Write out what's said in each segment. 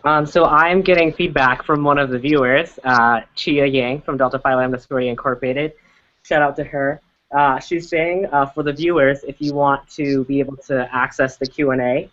So I'm getting feedback from one of the viewers, Chia Yang from Delta Phi Lambda Sorority Incorporated. Shout out to her. She's saying for the viewers, if you want to be able to access the Q&A,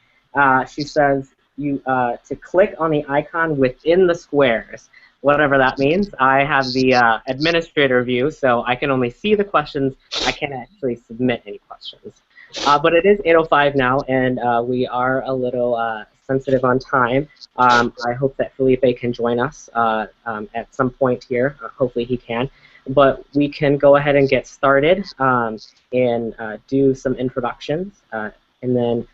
she says you to click on the icon within the squares, whatever that means. I have the administrator view, so I can only see the questions. I can't actually submit any questions. But it is 8:05 now, and we are a little sensitive on time. I hope that Phillipe can join us at some point here. Hopefully he can. But we can go ahead and get started and do some introductions and then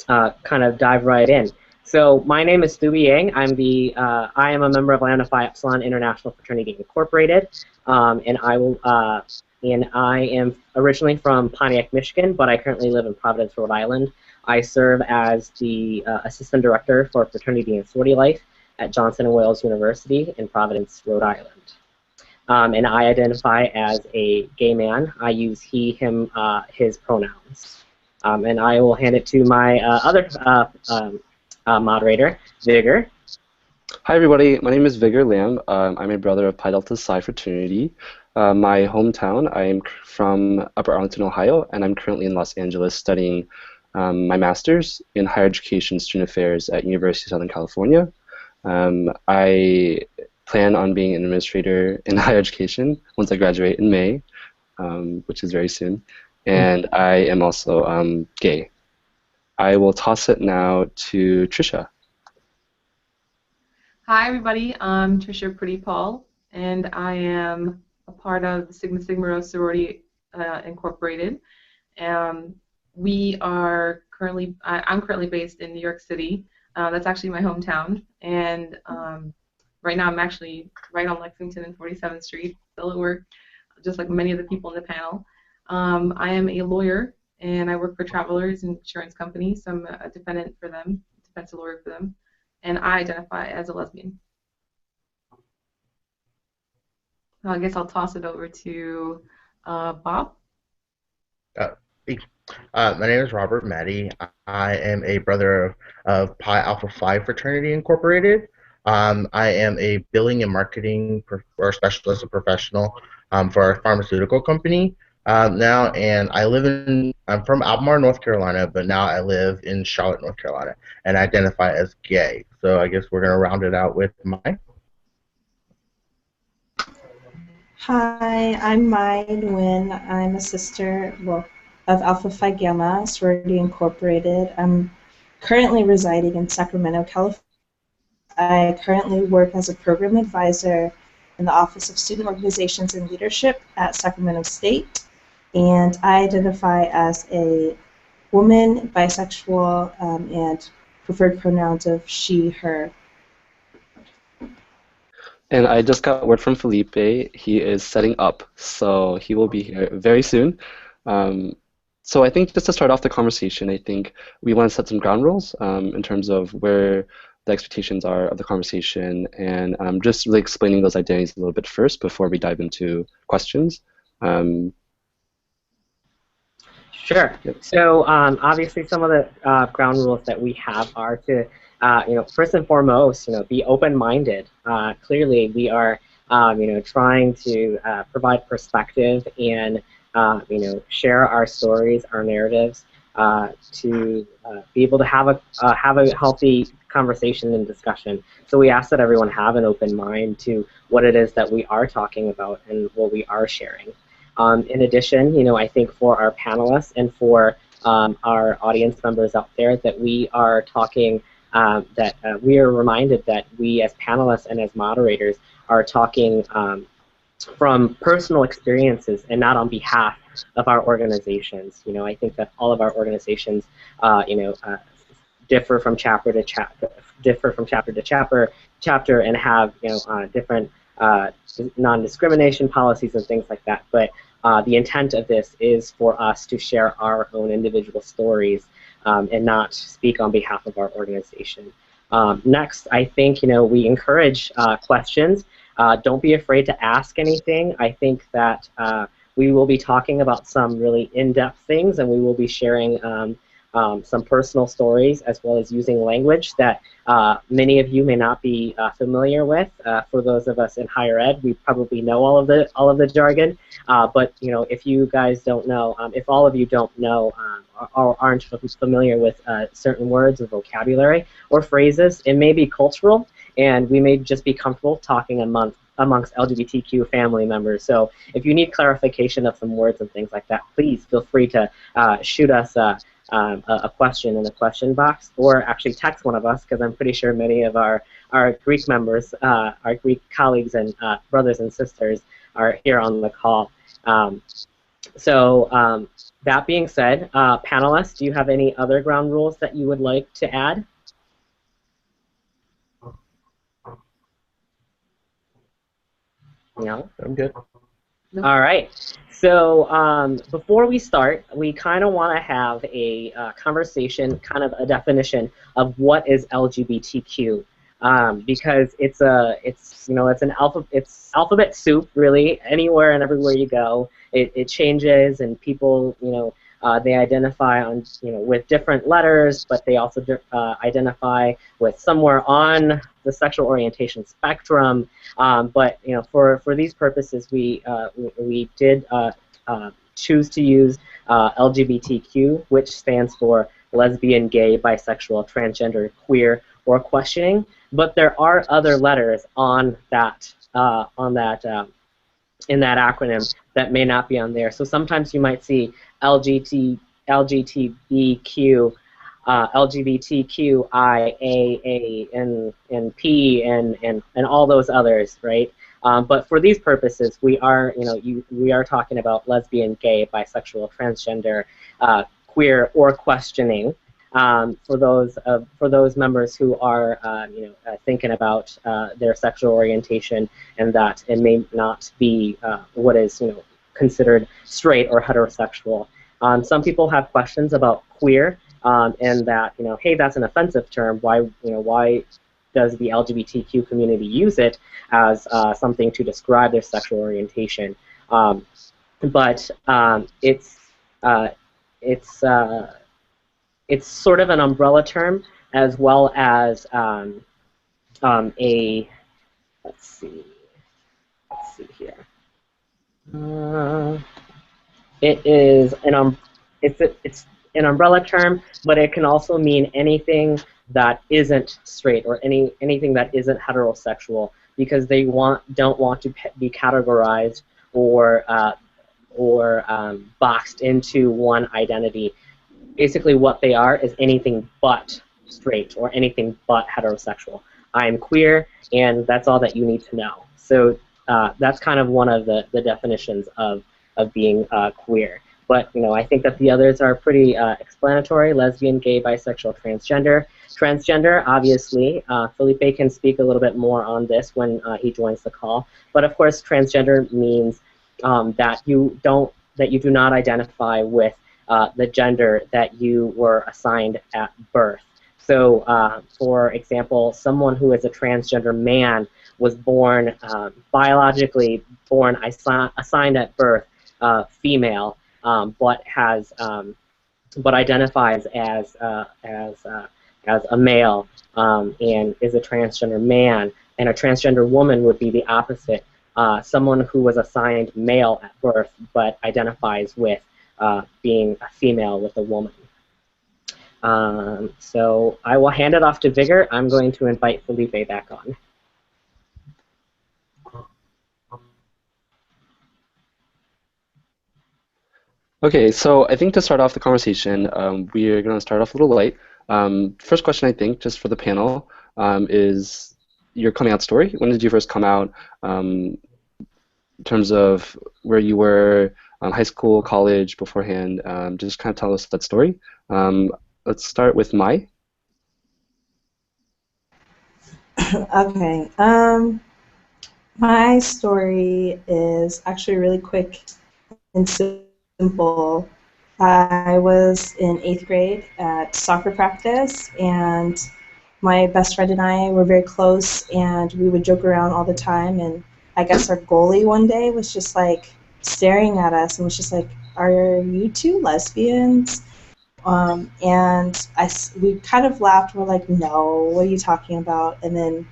kind of dive right in. So my name is Toubee Yang. I am a member of Lambda Phi Epsilon International Fraternity Incorporated, and I am originally from Pontiac, Michigan, but I currently live in Providence, Rhode Island. I serve as the Assistant Director for Fraternity and Sorority Life at Johnson & Wales University in Providence, Rhode Island. And I identify as a gay man. I use he, him, his pronouns. And I will hand it to my other moderator, Vigor. Hi everybody, my name is Vigor Lamb. I'm a brother of Pi Delta Psi Fraternity. My hometown, I am from Upper Arlington, Ohio, and I'm currently in Los Angeles studying my master's in higher education student affairs at University of Southern California. I plan on being an administrator in higher education once I graduate in May, which is very soon. And I am also gay. I will toss it now to Tricia. Hi everybody, I'm Tricia Prettypaul, and I am a part of Sigma Sigma Rho Sorority Incorporated. I'm currently based in New York City. That's actually my hometown, and right now I'm actually right on Lexington and 47th Street, still at work, just like many of the people in the panel. I am a lawyer, and I work for Travelers Insurance Company, so I'm a defendant for them, defensive lawyer for them, and I identify as a lesbian. I guess I'll toss it over to Bob. My name is Robert Mady. I am a brother of Pi Alpha Phi Fraternity Incorporated. I am a billing and marketing or specialist or professional for a pharmaceutical company now, and I'm from Albemarle, North Carolina, but now I live in Charlotte, North Carolina, and identify as gay. So I guess we're going to round it out with Mai. Hi, I'm Nguyen. I'm a sister of Alpha Phi Gamma Sorority Incorporated. I'm currently residing in Sacramento, California. I currently work as a program advisor in the Office of Student Organizations and Leadership at Sacramento State, and I identify as a woman, bisexual, and preferred pronouns of she, her. And I just got word from Phillipe. He is setting up, so he will be here very soon. So I think just to start off the conversation, I think we want to set some ground rules in terms of where the expectations are of the conversation, and just really explaining those identities a little bit first before we dive into questions. Sure. So obviously some of the ground rules that we have are to first and foremost, be open-minded. Clearly, we are, trying to provide perspective and, share our stories, our narratives, to be able to have a healthy conversation and discussion. So we ask that everyone have an open mind to what it is that we are talking about and what we are sharing. In addition, I think for our panelists and for our audience members out there, that we are talking. We are reminded that we as panelists and as moderators are talking from personal experiences and not on behalf of our organizations. I think that all of our organizations, differ from chapter to chapter, and have different non-discrimination policies and things like that. But the intent of this is for us to share our own individual stories and not speak on behalf of our organization. Next, I think we encourage questions. Don't be afraid to ask anything. I think that we will be talking about some really in-depth things, and we will be sharing some personal stories, as well as using language that many of you may not be familiar with. For those of us in higher ed, we probably know all of the jargon. But if you guys don't know, if all of you don't know or aren't familiar with certain words or vocabulary or phrases, it may be cultural, and we may just be comfortable talking amongst LGBTQ family members. So if you need clarification of some words and things like that, please feel free to shoot us a question in the question box, or actually text one of us, because I'm pretty sure many of our Greek members, our Greek colleagues and brothers and sisters are here on the call. That being said, panelists, do you have any other ground rules that you would like to add? No? I'm good. All right. So before we start, we kind of want to have a conversation, kind of a definition of what is LGBTQ, because it's alphabet soup, really. Anywhere and everywhere you go, it changes, and people they identify on with different letters, but they also identify with somewhere on the sexual orientation spectrum. But for these purposes, we did choose to use LGBTQ, which stands for lesbian, gay, bisexual, transgender, queer, or questioning. But there are other letters on that in that acronym that may not be on there. So sometimes you might see LGBTQ, LGBTQIA, and P, and all those others, right? But for these purposes, we are talking about lesbian, gay, bisexual, transgender, queer, or questioning. For those members who are thinking about their sexual orientation, and that it may not be what is considered straight or heterosexual. Some people have questions about queer, and that hey, that's an offensive term. Why does the LGBTQ community use it as something to describe their sexual orientation? But it's sort of an umbrella term, as well as let's see here. It's an umbrella term, but it can also mean anything that isn't straight, or anything that isn't heterosexual, because they don't want to be categorized or boxed into one identity. Basically, what they are is anything but straight or anything but heterosexual. I'm queer, and that's all that you need to know. So that's kind of one of the definitions of being queer. But I think that the others are pretty explanatory: lesbian, gay, bisexual, transgender. Transgender, obviously, Phillipe can speak a little bit more on this when he joins the call. But of course, transgender means that you do not identify with the gender that you were assigned at birth. So, for example, someone who is a transgender man was born biologically assigned at birth female, but identifies as a male, and is a transgender man. And a transgender woman would be the opposite. Someone who was assigned male at birth, but identifies with being a female with a woman. So I will hand it off to Vigor. I'm going to invite Phillipe back on. Okay, so I think to start off the conversation, we are going to start off a little light. First question, I think, just for the panel, is your coming out story. When did you first come out? In terms of where you were, high school, college, beforehand, just kind of tell us that story. Let's start with Mai. Okay. My story is actually really quick and simple. I was in 8th grade at soccer practice, and my best friend and I were very close, and we would joke around all the time. And I guess our goalie one day was just like staring at us and was just like, "Are you two lesbians?" And we kind of laughed. We're like, no, what are you talking about? And then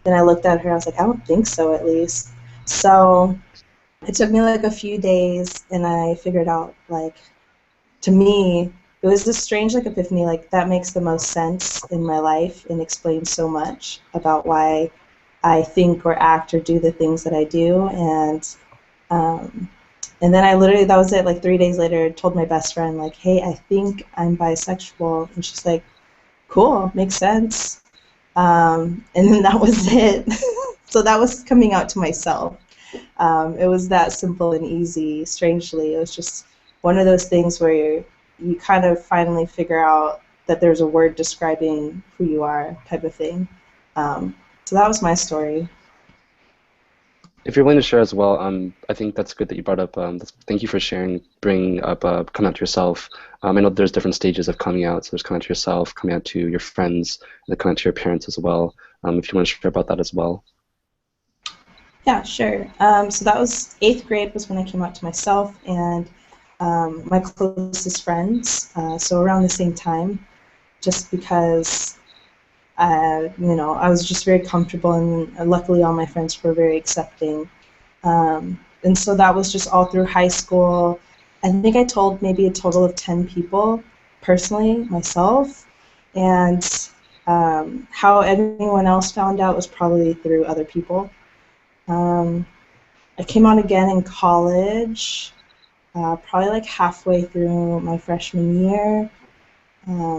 I looked at her. I was like, I don't think so, at least. So it took me like a few days, and I figured out, like, to me, it was this strange like epiphany. Like, that makes the most sense in my life and explains so much about why I think or act or do the things that I do. Um, and then I literally, that was it. Like 3 days later, told my best friend, like, hey, I think I'm bisexual. And she's like, cool, makes sense. And then that was it. So that was coming out to myself. It was that simple and easy. Strangely, it was just one of those things where you kind of finally figure out that there's a word describing who you are, type of thing. So that was my story. If you're willing to share as well, I think that's good that you brought up. Thank you for sharing, bringing up coming out to yourself. I know there's different stages of coming out. So there's coming out to yourself, coming out to your friends, and then coming out to your parents as well. If you want to share about that as well. Yeah, sure. So that was 8th grade was when I came out to myself and my closest friends. So around the same time, just because I was just very comfortable, and luckily all my friends were very accepting. And so that was just all through high school. I think I told maybe a total of 10 people personally, myself. And how anyone else found out was probably through other people. I came out again in college, probably like halfway through my freshman year.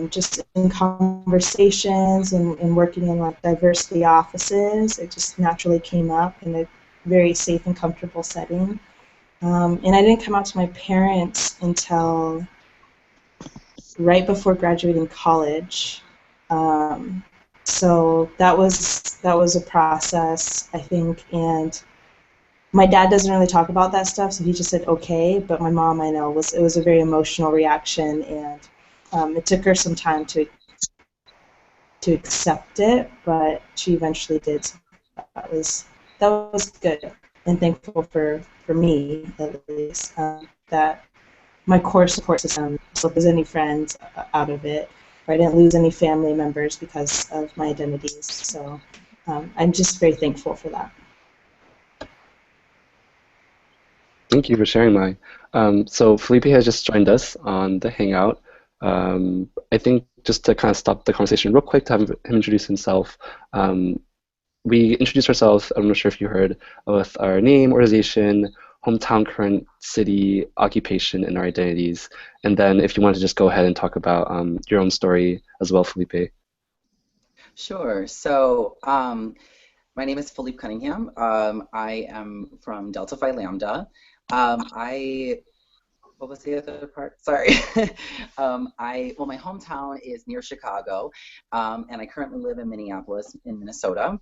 Just in conversations and working in like diversity offices, it just naturally came up in a very safe and comfortable setting. And I didn't come out to my parents until right before graduating college. So that was a process, I think, and my dad doesn't really talk about that stuff, so he just said okay. But my mom, I know, it was a very emotional reaction, and it took her some time to accept it, but she eventually did. So that was good and thankful for me at least, that my core support system. So if there's any friends out of it, or I didn't lose any family members because of my identities. So I'm just very thankful for that. Thank you for sharing, Mai. So Phillipe has just joined us on the Hangout. I think just to kind of stop the conversation real quick to have him introduce himself. We introduced ourselves, I'm not sure if you heard, with our name, organization, hometown, current city, occupation, and our identities. And then if you want to just go ahead and talk about your own story as well, Phillipe. Sure. So my name is Phillipe Cunningham. I am from Delta Phi Lambda. What was the other part? Sorry. Well, my hometown is near Chicago, and I currently live in Minneapolis, in Minnesota.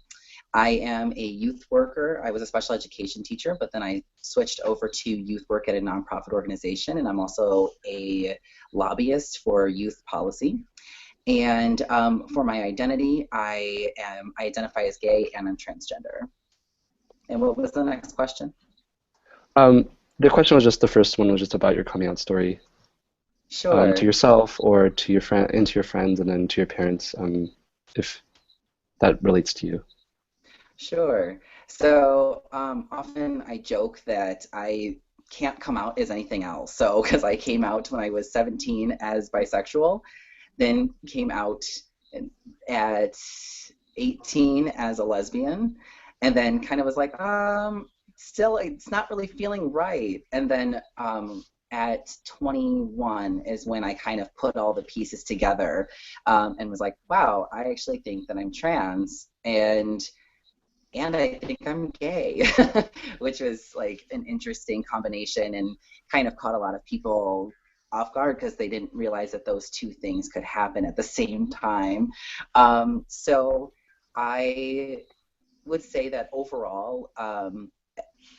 I am a youth worker. I was a special education teacher, but then I switched over to youth work at a nonprofit organization, and I'm also a lobbyist for youth policy. And for my identity, I identify as gay and I'm transgender. And what was the next question? The question was just, the first one was just about your coming out story. Sure. To yourself or to your friend, and to your friends, and then to your parents, if that relates to you. Sure. So often I joke that I can't come out as anything else. So because I came out when I was 17 as bisexual, then came out at 18 as a lesbian, and then kind of was like, still it's not really feeling right. And then at 21 is when I kind of put all the pieces together and was like, wow, I actually think that I'm trans, and I think I'm gay, which was like an interesting combination and kind of caught a lot of people off guard because they didn't realize that those two things could happen at the same time. So I would say that overall,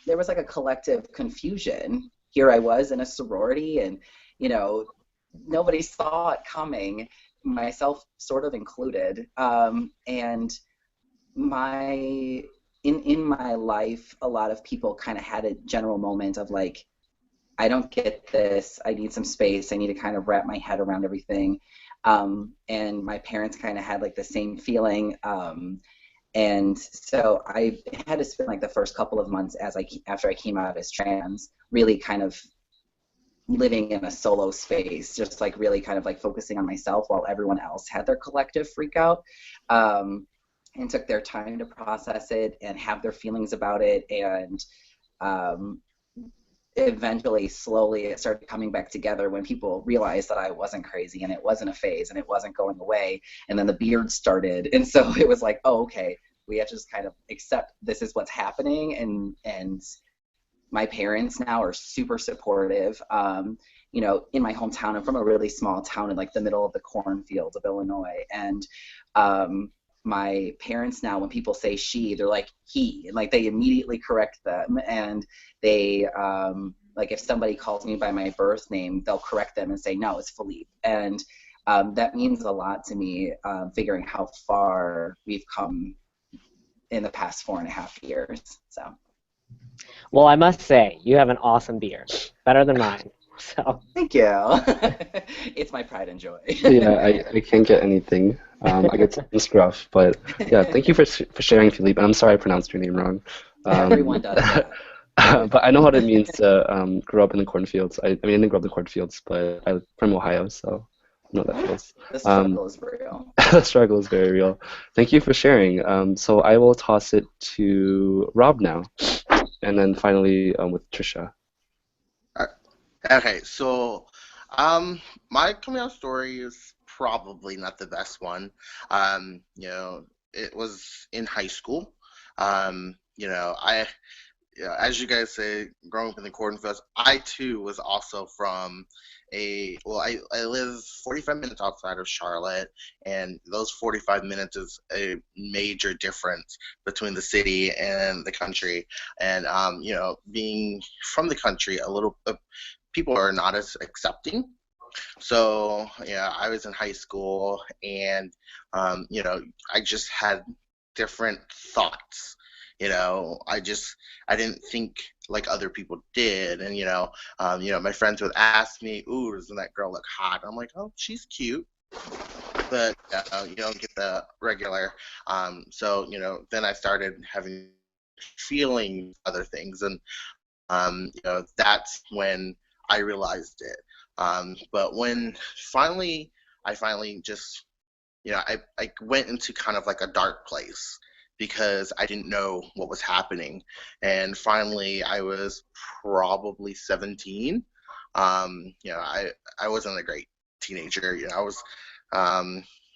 there was like a collective confusion. Here I was in a sorority, and nobody saw it coming, myself sort of included. And in my life, a lot of people kind of had a general moment of like, I don't get this. I need some space. I need to kind of wrap my head around everything. And my parents kind of had like the same feeling. And so I had to spend like the first couple of months after I came out as trans, really kind of living in a solo space, just like really kind of like focusing on myself while everyone else had their collective freak out, and took their time to process it and have their feelings about it. And eventually, slowly, it started coming back together when people realized that I wasn't crazy and it wasn't a phase and it wasn't going away. And then the beard started. And so it was like, oh, okay, we have to just kind of accept this is what's happening. And my parents now are super supportive. You know, in my hometown, I'm from a really small town in like the middle of the cornfields of Illinois. And my parents now, when people say she, they're like he, and like they immediately correct them. And they, like if somebody calls me by my birth name, they'll correct them and say, no, it's Phillipe. And that means a lot to me, figuring how far we've come in the past 4.5 years. So. Well, I must say, you have an awesome beard, better than mine. So. Thank you. It's my pride and joy. Yeah, I can't get anything. I get some scruff, but yeah, thank you for sharing, Phillipe. And I'm sorry I pronounced your name wrong. Everyone does that. But I know what it means to grow up in the cornfields. I mean, I didn't grow up in the cornfields, but I'm from Ohio, so I know what that feels. The struggle is real. The struggle is very real. Thank you for sharing. So I will toss it to Rob now, and then finally with Tricia. Okay, so my coming out story is probably not the best one. You know, it was in high school. You know, as you guys say, growing up in the cornfields, I too was also from I live 45 minutes outside of Charlotte, and those 45 minutes is a major difference between the city and the country. And you know, being from the country, a little people are not as accepting. So yeah, I was in high school, and you know, I just had different thoughts. You know, I didn't think like other people did, and you know, my friends would ask me, "Ooh, doesn't that girl look hot?" I'm like, "Oh, she's cute," but you don't get the regular. So you know, then I started having feeling other things, and you know, that's when I realized it. But when I finally just, you know, I went into kind of like a dark place because I didn't know what was happening. And finally, I was probably 17. You know, I wasn't a great teenager. You know, I was,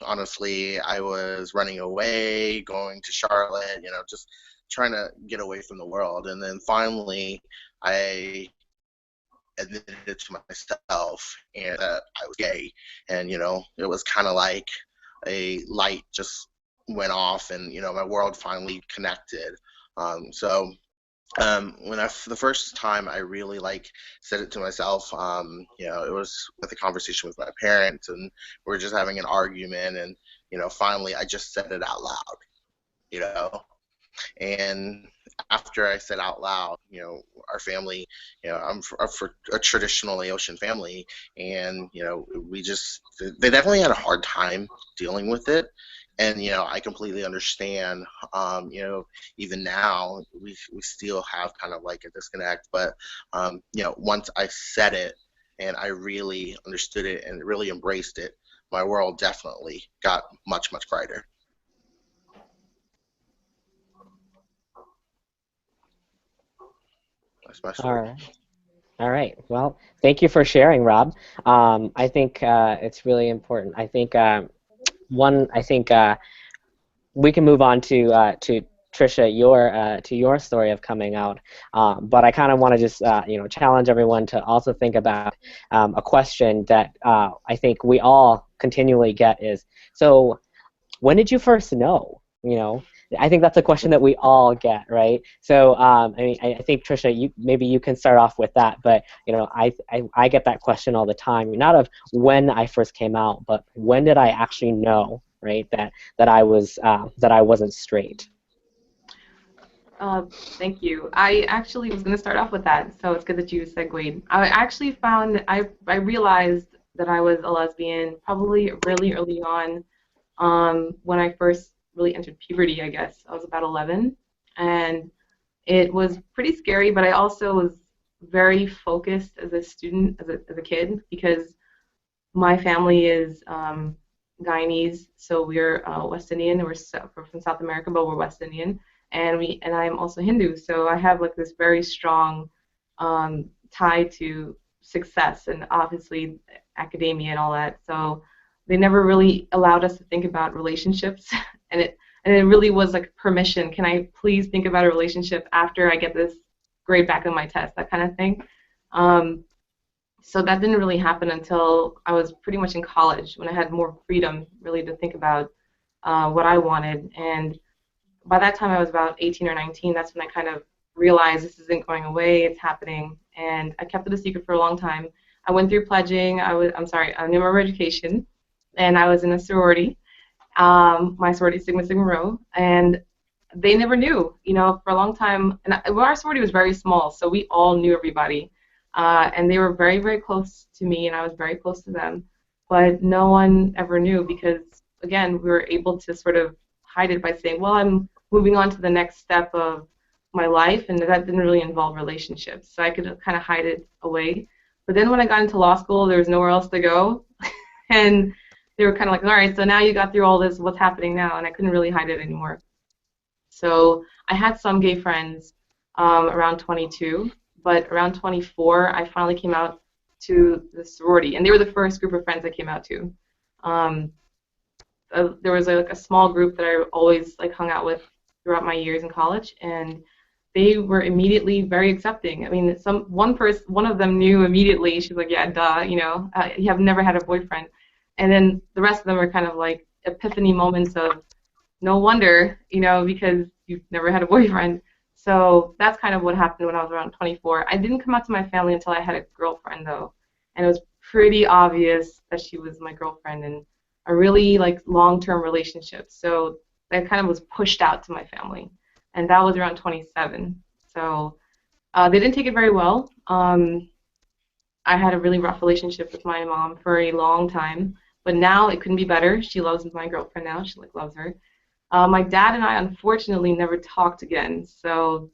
honestly, I was running away, going to Charlotte, you know, just trying to get away from the world. And then finally, I admitted it to myself and I was gay. And, you know, it was kind of like a light just went off, and you know, my world finally connected. So when the first time I really like said it to myself, you know, it was with a conversation with my parents, and we were just having an argument, and you know, finally I just said it out loud, you know. And after I said out loud, you know, our family, you know, I'm for a traditional Laotian family, and you know, they definitely had a hard time dealing with it. And you know, I completely understand. You know, even now we still have kind of like a disconnect. But you know, once I said it and I really understood it and really embraced it, my world definitely got much brighter. That's my story. All right. Well, thank you for sharing, Rob. I think it's really important. I think we can move on to Tricia, to your story of coming out. But I kind of want to just you know, challenge everyone to also think about a question that I think we all continually get is, so when did you first know? You know, I think that's a question that we all get, right? So I mean, I think Tricia, maybe you can start off with that. But you know, I get that question all the time, not of when I first came out, but when did I actually know, right, that I wasn't straight? Thank you. I actually was going to start off with that, so it's good that you segued. I actually found I realized that I was a lesbian probably really early on, when I first really entered puberty. I guess I was about 11, and it was pretty scary. But I also was very focused as a student, as a kid, because my family is Guyanese, so we're West Indian, and we're from South America, but we're West Indian, and I'm also Hindu, so I have like this very strong tie to success and obviously academia and all that. So they never really allowed us to think about relationships, and it really was like permission. Can I please think about a relationship after I get this grade back on my test? That kind of thing. Um, so that didn't really happen until I was pretty much in college, when I had more freedom really to think about what I wanted. And by that time I was about 18 or 19. That's when I kind of realized this isn't going away, it's happening. And I kept it a secret for a long time. I went through pledging, a New Member Education, and I was in a sorority, my sorority Sigma Sigma Rho, and they never knew, for a long time. And our sorority was very small, so we all knew everybody. And they were very, very close to me, and I was very close to them. But no one ever knew because, again, we were able to sort of hide it by saying, well, I'm moving on to the next step of my life, and that didn't really involve relationships. So I could kind of hide it away. But then when I got into law school, there was nowhere else to go. And they were kind of like, all right, so now you got through all this, what's happening now? And I couldn't really hide it anymore. So I had some gay friends around 22. But around 24, I finally came out to the sorority, and they were the first group of friends I came out to. There was like a small group that I always like hung out with throughout my years in college, and they were immediately very accepting. I mean, one of them knew immediately. She's like, yeah, duh, you have never had a boyfriend, and then the rest of them were kind of like epiphany moments of, no wonder, because you've never had a boyfriend. So that's kind of what happened when I was around 24. I didn't come out to my family until I had a girlfriend, though, and it was pretty obvious that she was my girlfriend and a really like long-term relationship. So that kind of was pushed out to my family, and that was around 27. So they didn't take it very well. I had a really rough relationship with my mom for a long time, but now it couldn't be better. She loves my girlfriend now. She loves her. My dad and I, unfortunately, never talked again. So,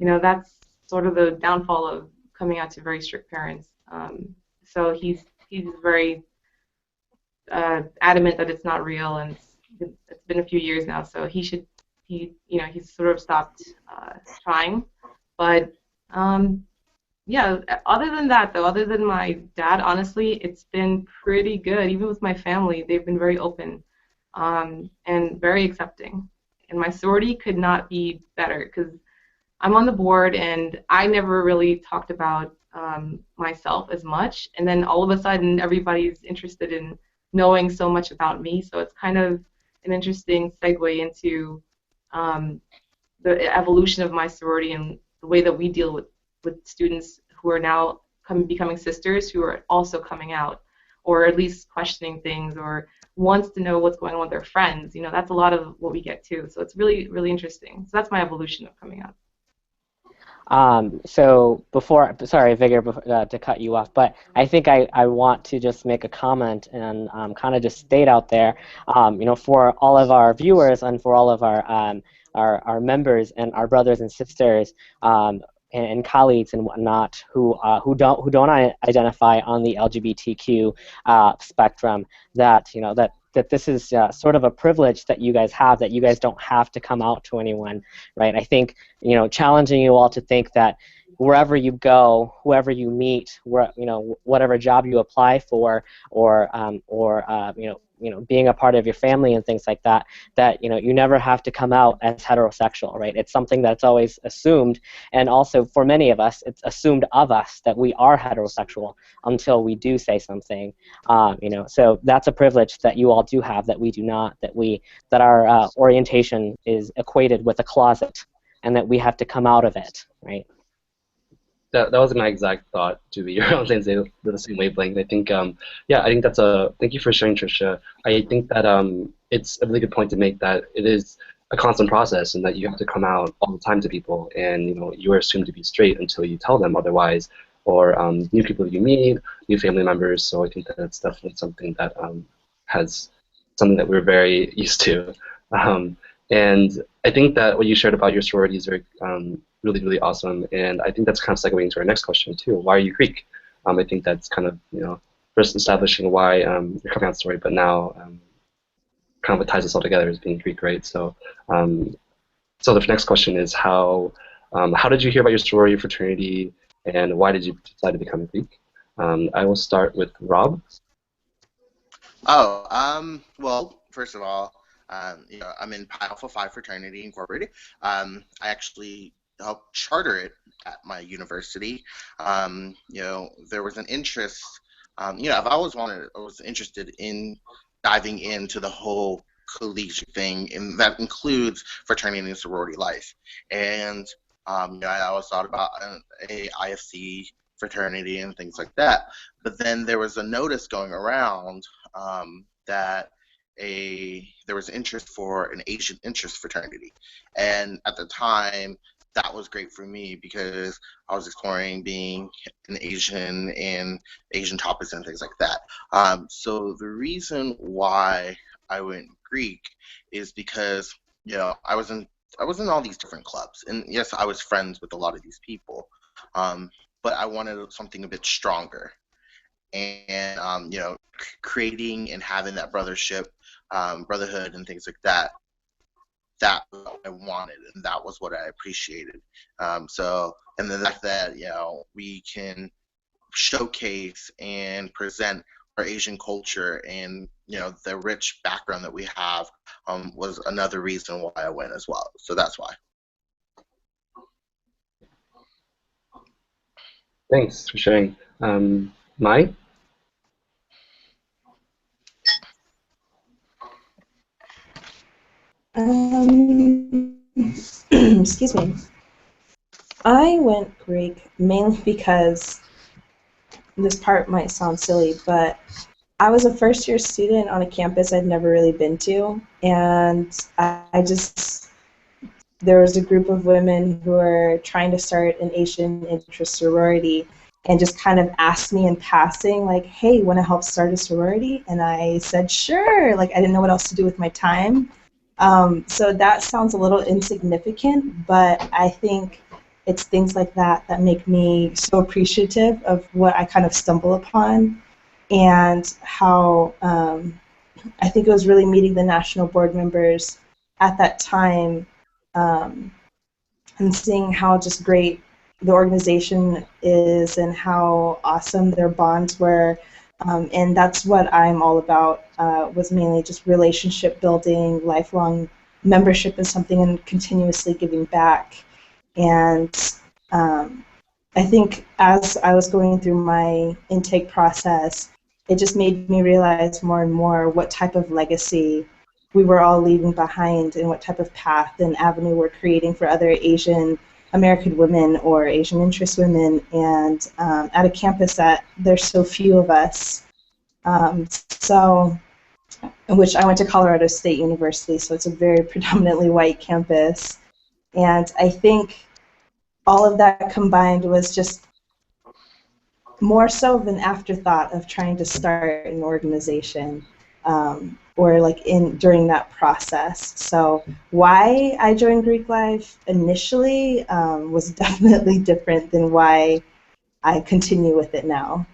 that's sort of the downfall of coming out to very strict parents. So he's very adamant that it's not real, and it's been a few years now. So he's sort of stopped trying. But yeah, other than that, though, other than my dad, honestly, it's been pretty good. Even with my family, they've been very open. And very accepting. And my sorority could not be better because I'm on the board, and I never really talked about myself as much. And then all of a sudden, everybody's interested in knowing so much about me. So it's kind of an interesting segue into the evolution of my sorority and the way that we deal with students who are now becoming sisters who are also coming out, or at least questioning things, or wants to know what's going on with their friends. That's a lot of what we get too. So it's really, really interesting. So that's my evolution of coming out. So sorry, Vigor, to cut you off, but I think I want to just make a comment and kind of just state out there, for all of our viewers and for all of our members and our brothers and sisters and colleagues and whatnot who don't identify on the LGBTQ spectrum, that this is sort of a privilege that you guys have, that you guys don't have to come out to anyone, right? I think, challenging you all to think that wherever you go, whoever you meet, whatever job you apply for, or being a part of your family and things like that, you never have to come out as heterosexual, right? It's something that's always assumed, and also for many of us, it's assumed of us that we are heterosexual until we do say something, So that's a privilege that you all do have that we do not, that our orientation is equated with a closet, and that we have to come out of it, right? That was my exact thought, Toubee. You're on the same wavelength. I think, yeah, I think thank you for sharing, Tricia. I think that it's a really good point to make, that it is a constant process, and that you have to come out all the time to people, and you are assumed to be straight until you tell them otherwise, or new people you meet, new family members. So I think that that's definitely something that has something that we're very used to. And I think that what you shared about your sorority is very really, really awesome, and I think that's kind of segueing into our next question too. Why are you Greek? I think that's kind of first establishing why your coming out story, but now kind of what ties us all together is being Greek, right? So, so the next question is how did you hear about your sorority or fraternity, and why did you decide to become Greek? I will start with Rob. Oh, well, first of all, I'm in Pi Alpha Phi Fraternity Incorporated. I actually helped charter it at my university. There was an interest. I've always I was interested in diving into the whole collegiate thing, and that includes fraternity and sorority life. And I always thought about a IFC fraternity and things like that. But then there was a notice going around that there was interest for an Asian interest fraternity, and at the time that was great for me because I was exploring being an Asian and Asian topics and things like that. So the reason why I went Greek is because I was in all these different clubs, and yes, I was friends with a lot of these people, but I wanted something a bit stronger, and creating and having that brotherhood and things like that. That was what I wanted, and that was what I appreciated. And the fact that we can showcase and present our Asian culture and the rich background that we have was another reason why I went as well. So that's why. Thanks for sharing. Mai? Excuse me. I went Greek mainly because this part might sound silly, but I was a first-year student on a campus I'd never really been to, and there was a group of women who were trying to start an Asian interest sorority, and just kind of asked me in passing, like, hey, want to help start a sorority? And I said, sure. Like, I didn't know what else to do with my time. So that sounds a little insignificant, but I think it's things like that that make me so appreciative of what I kind of stumble upon, and how I think it was really meeting the national board members at that time, and seeing how just great the organization is and how awesome their bonds were. And that's what I'm all about, was mainly just relationship building, lifelong membership in something, and continuously giving back. And I think as I was going through my intake process, it just made me realize more and more what type of legacy we were all leaving behind, and what type of path and avenue we're creating for other Asian American women or Asian interest women, and at a campus that there's so few of us. In which I went to Colorado State University, so it's a very predominantly white campus. And I think all of that combined was just more so of an afterthought of trying to start an organization, or like during that process. So why I joined Greek Life initially was definitely different than why I continue with it now.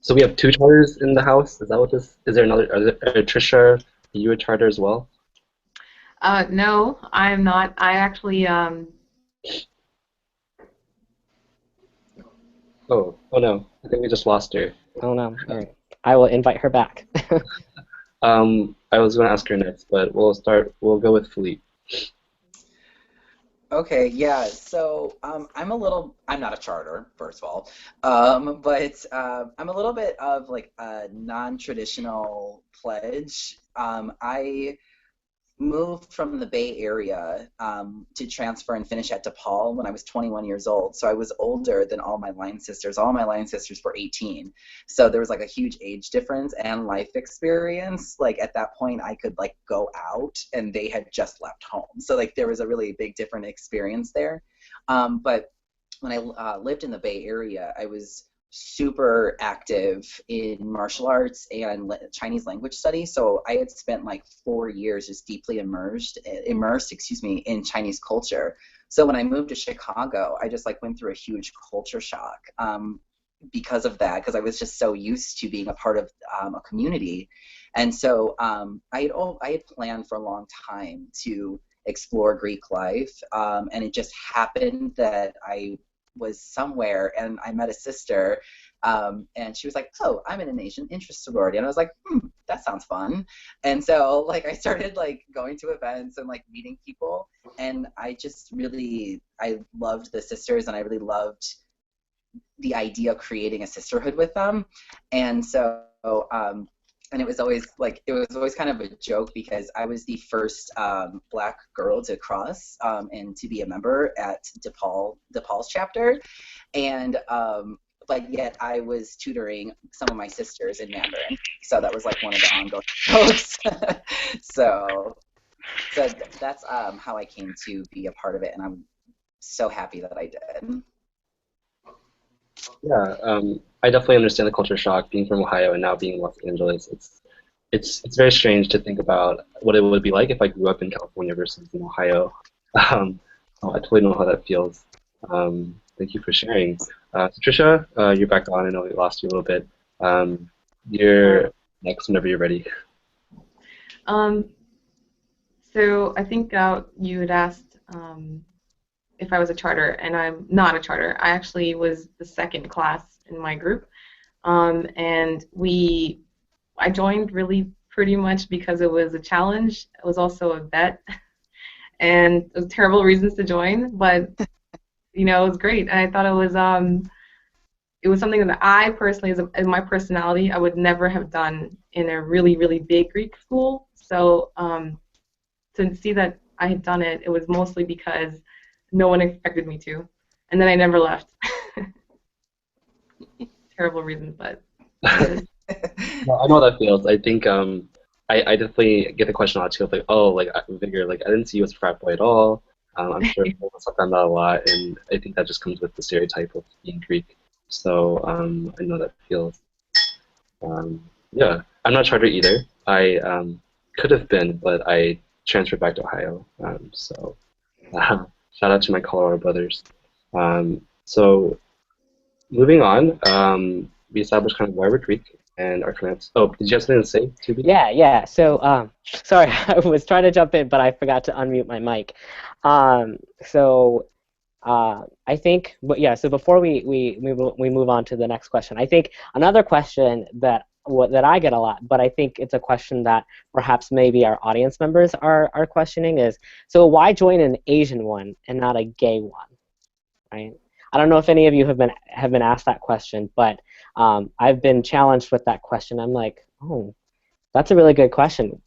So we have two charters in the house. Is that what this? Is there another? Tricia, are you a charter as well? No, I'm not. I actually Oh no! I think we just lost her. Oh no! All right, I will invite her back. I was going to ask her next, but we'll go with Phillipe. Okay, yeah, so I'm not a charter, first of all, but I'm a little bit of like a non-traditional pledge. I moved from the Bay Area to transfer and finish at DePaul when I was 21 years old. So I was older than all my line sisters. All my line sisters were 18. So there was like a huge age difference and life experience. Like at that point I could like go out and they had just left home. So like there was a really big different experience there. But when I lived in the Bay Area, I was super active in martial arts and Chinese language study. So I had spent like 4 years just deeply immersed, in Chinese culture. So when I moved to Chicago, I just like went through a huge culture shock because of that, because I was just so used to being a part of a community. And so I had planned for a long time to explore Greek life, and it just happened that I was somewhere and I met a sister, and she was like, oh, I'm in an Asian interest sorority, and I was like, that sounds fun. And so like I started like going to events and like meeting people, and I loved the sisters, and I really loved the idea of creating a sisterhood with them. And so and it was always kind of a joke because I was the first Black girl to cross and to be a member at DePaul's chapter, and but yet I was tutoring some of my sisters in Mandarin, so that was like one of the ongoing jokes. so that's how I came to be a part of it, and I'm so happy that I did. Yeah, I definitely understand the culture shock being from Ohio and now being in Los Angeles. It's very strange to think about what it would be like if I grew up in California versus in Ohio. I totally know how that feels. Thank you for sharing. So Tricia, you're back on. I know we lost you a little bit. You're next whenever you're ready. So I think you had asked if I was a charter, and I'm not a charter. I actually was the second class in my group, and I joined really pretty much because it was a challenge. It was also a bet, and it was terrible reasons to join, but you know, it was great, and I thought it was something that I personally, as my personality, I would never have done in a really, really big Greek school. So to see that I had done it, it was mostly because no one expected me to, and then I never left. Terrible reasons, but No, I know how that feels. I think I definitely get the question a lot too, of like, oh, like Vigor, like I didn't see you as a frat boy at all. I'm sure people talk about that a lot, and I think that just comes with the stereotype of being Greek. So I know that feels. Yeah, I'm not chartered either. I could have been, but I transferred back to Ohio. So shout out to my Colorado brothers. So moving on, we established kind of why we're Greek and our clans. Oh, did you have something to say, Toubee? Yeah. So, sorry, I was trying to jump in, but I forgot to unmute my mic. I think, but yeah. So before we move on to the next question, I think another question that I get a lot, but I think it's a question that perhaps maybe our audience members are questioning is, so why join an Asian one and not a gay one, right? I don't know if any of you have been asked that question, but I've been challenged with that question. I'm like, oh, that's a really good question.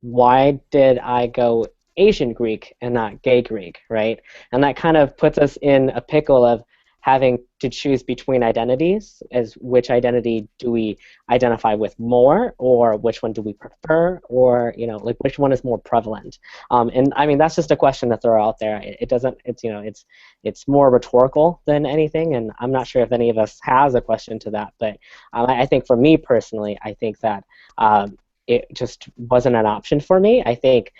Why did I go Asian Greek and not gay Greek, right? And that kind of puts us in a pickle of having to choose between identities, as which identity do we identify with more, or which one do we prefer, or like which one is more prevalent? And I mean, that's just a question to throw out there. It's more rhetorical than anything, and I'm not sure if any of us has a question to that. But I think for me personally, I think that it just wasn't an option for me. I think.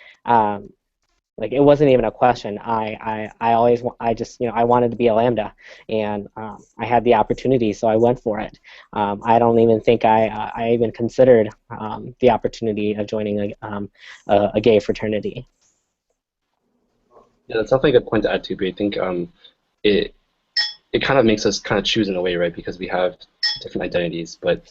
Like it wasn't even a question. I wanted to be a Lambda, and I had the opportunity, so I went for it. I don't even think I even considered the opportunity of joining a gay fraternity. Yeah, that's definitely a good point to add to. But I think it kind of makes us kind of choose in a way, right? Because we have different identities, but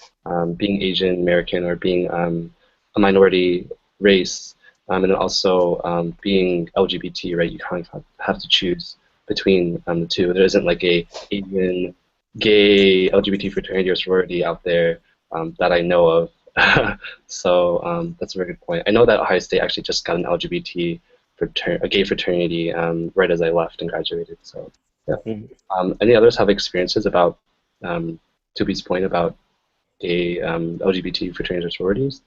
being Asian American or being a minority race. And also being LGBT, right? You kind of have to choose between the two. There isn't like a Asian gay LGBT fraternity or sorority out there that I know of. So that's a very good point. I know that Ohio State actually just got an a gay fraternity right as I left and graduated. So yeah. Any others have experiences about Toubee's point about gay LGBT fraternities or sororities?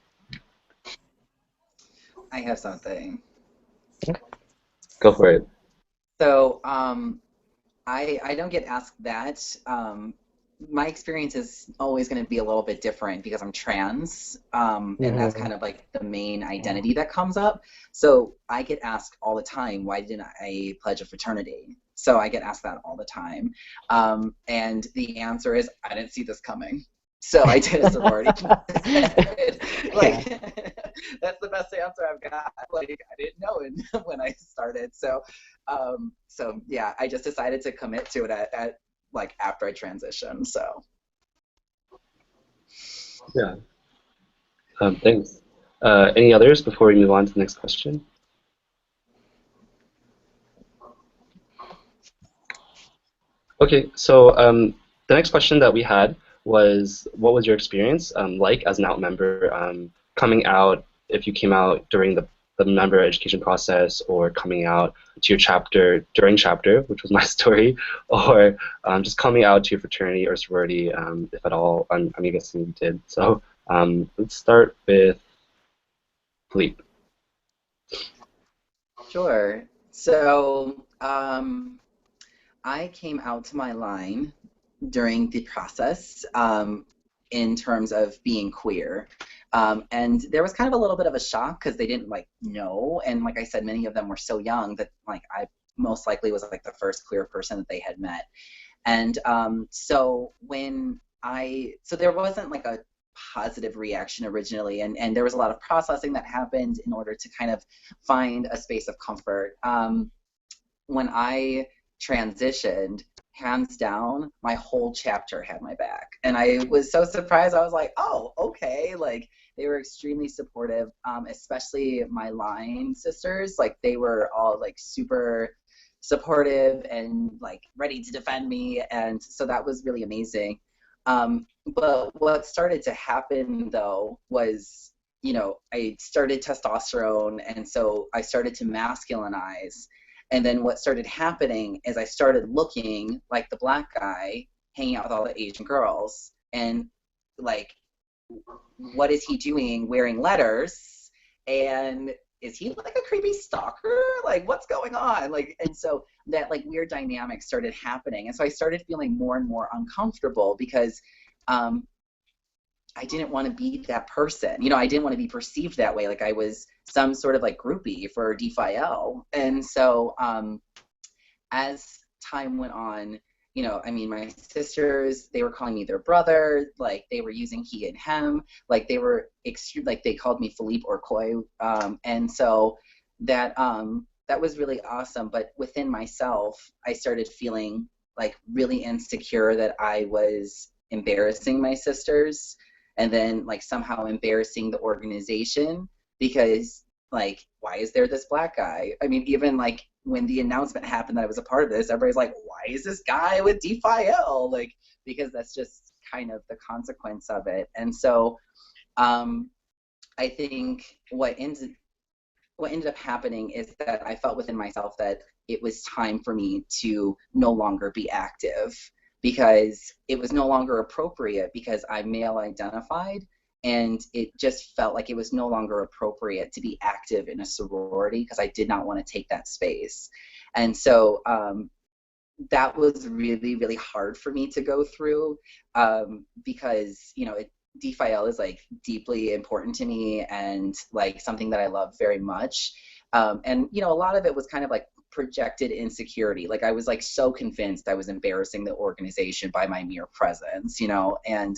I have something. Go for it. So I don't get asked that. My experience is always going to be a little bit different because I'm trans, and that's kind of like the main identity that comes up. So I get asked all the time, why didn't I pledge a fraternity? So I get asked that all the time. And the answer is, I didn't see this coming. So I did a sorority. Like, that's the best answer I've got. Like, I didn't know when I started. So yeah, I just decided to commit to it at like after I transitioned. So yeah, thanks. Any others before we move on to the next question? Okay, so the next question that we had was, what was your experience like as an out member, coming out, if you came out during the member education process, or coming out to your chapter during chapter, which was my story, or just coming out to your fraternity or sorority, if at all. I'm guessing you did. So let's start with Phillipe. sure. So I came out to my line during the process in terms of being queer. And there was kind of a little bit of a shock because they didn't like know. And like I said, many of them were so young that like I most likely was like the first queer person that they had met. And so there wasn't like a positive reaction originally, and there was a lot of processing that happened in order to kind of find a space of comfort. When I transitioned, hands down, my whole chapter had my back. And I was so surprised. I was like, oh, okay. Like, they were extremely supportive, especially my line sisters. Like, they were all, like, super supportive and, like, ready to defend me. And so that was really amazing. But what started to happen, though, was, you know, I started testosterone, and so I started to masculinize. And then what started happening is I started looking like the black guy hanging out with all the Asian girls. And, like, what is he doing wearing letters? And is he like a creepy stalker? Like, what's going on? Like, and so that like weird dynamic started happening. And so I started feeling more and more uncomfortable because I didn't want to be that person. You know, I didn't want to be perceived that way. Like I was some sort of like groupie for DFIL. And so as time went on, you know, I mean, my sisters, they were calling me their brother. Like they were using he and him. Like they were like they called me Phillipe or Coy. And so that was really awesome. But within myself, I started feeling like really insecure that I was embarrassing my sisters, and then like somehow embarrassing the organization because like, why is there this black guy? I mean, even like when the announcement happened that I was a part of this, everybody's like, why is this guy with DFIL? Like, because that's just kind of the consequence of it. And so I think what ended up happening is that I felt within myself that it was time for me to no longer be active, because it was no longer appropriate because I'm male identified, and it just felt like it was no longer appropriate to be active in a sorority because I did not want to take that space. And so that was really, really hard for me to go through because, you know, DFIL is like deeply important to me and like something that I love very much. And, you know, a lot of it was kind of like projected insecurity. Like I was like so convinced I was embarrassing the organization by my mere presence, you know. And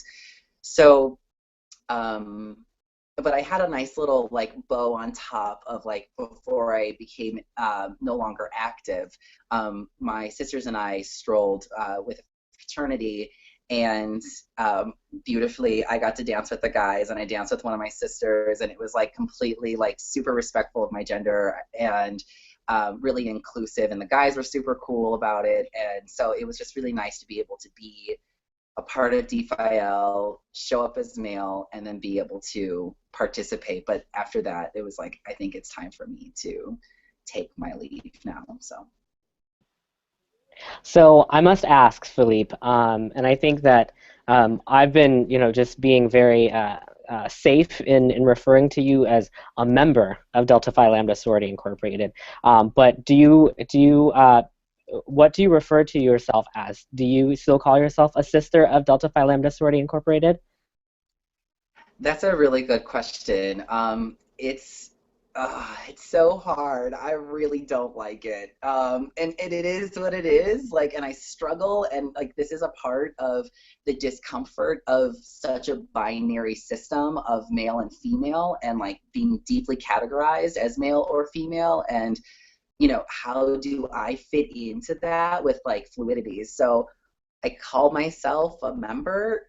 so but I had a nice little like bow on top of like before I became no longer active. My sisters and I strolled with fraternity, and beautifully I got to dance with the guys, and I danced with one of my sisters, and it was like completely like super respectful of my gender and really inclusive, and the guys were super cool about it. And so it was just really nice to be able to be a part of D-Phi-L, show up as male, and then be able to participate. But after that, it was like, I think it's time for me to take my leave now. So I must ask, Phillipe, and I think that I've been, just being very safe in referring to you as a member of Delta Phi Lambda Sorority Incorporated. But what do you refer to yourself as? Do you still call yourself a sister of Delta Phi Lambda Sorority Incorporated? That's a really good question. It's so hard. I really don't like it. And it is what it is. Like, and I struggle, and like this is a part of the discomfort of such a binary system of male and female, and like being deeply categorized as male or female, and how do I fit into that with like fluidities? So I call myself a member.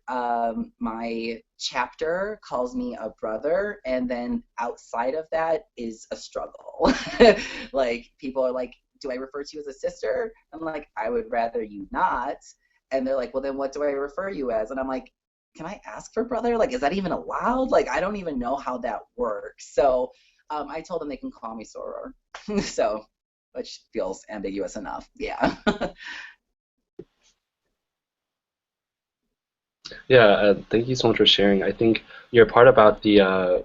My chapter calls me a brother, and then outside of that is a struggle. Like, people are like, do I refer to you as a sister? I'm like, I would rather you not. And they're like, well, then what do I refer you as? And I'm like, can I ask for brother? Like, is that even allowed? Like, I don't even know how that works. So I told them they can call me soror. So, which feels ambiguous enough. Yeah. Yeah, thank you so much for sharing. I think your part about the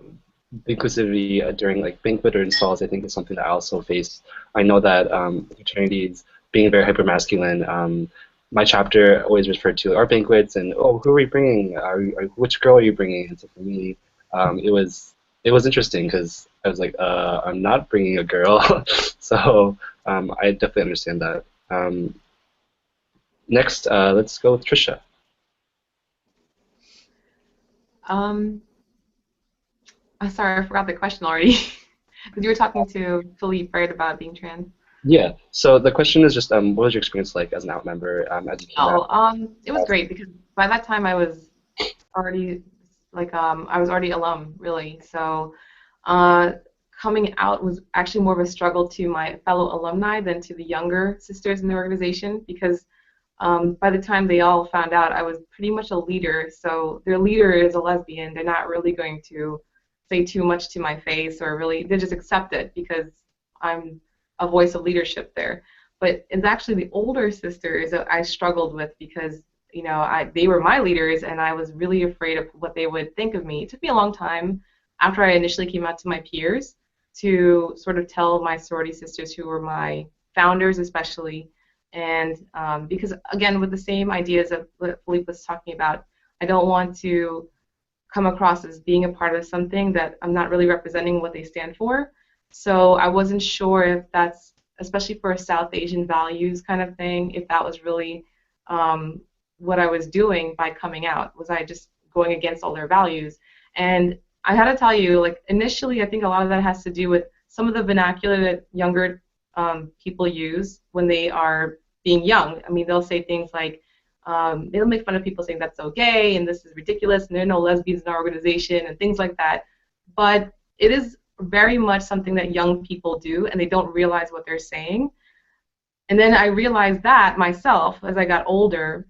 inclusivity during like banquet or installs, I think is something that I also face. I know that fraternities being very hypermasculine, my chapter always referred to our banquets and, oh, who are we bringing? Which girl are you bringing? And so for me, it was interesting because I was like, I'm not bringing a girl, so I definitely understand that. Next, let's go with Tricia. I'm sorry, I forgot the question already. Because you were talking to Phillipe, right, about being trans. Yeah. So the question is just, what was your experience like as an out member as you came out? It was great because by that time I was already I was already alum, really. So coming out was actually more of a struggle to my fellow alumni than to the younger sisters in the organization, because by the time they all found out, I was pretty much a leader. So their leader is a lesbian. They're not really going to say too much to my face, or really, they just accept it because I'm a voice of leadership there. But it's actually the older sisters that I struggled with, because they were my leaders, and I was really afraid of what they would think of me. It took me a long time after I initially came out to my peers to sort of tell my sorority sisters, who were my founders especially, and because, again, with the same ideas of what Phillipe was talking about, I don't want to come across as being a part of something that I'm not really representing what they stand for. So I wasn't sure if that's, especially for a South Asian values kind of thing, if that was really what I was doing by coming out. Was I just going against all their values? And I had to tell you, like, initially, I think a lot of that has to do with some of the vernacular that younger people use when they are being young. I mean, they'll say things like, they'll make fun of people saying that's so gay and this is ridiculous and there are no lesbians in our organization and things like that. But it is very much something that young people do, and they don't realize what they're saying. And then I realized that myself as I got older,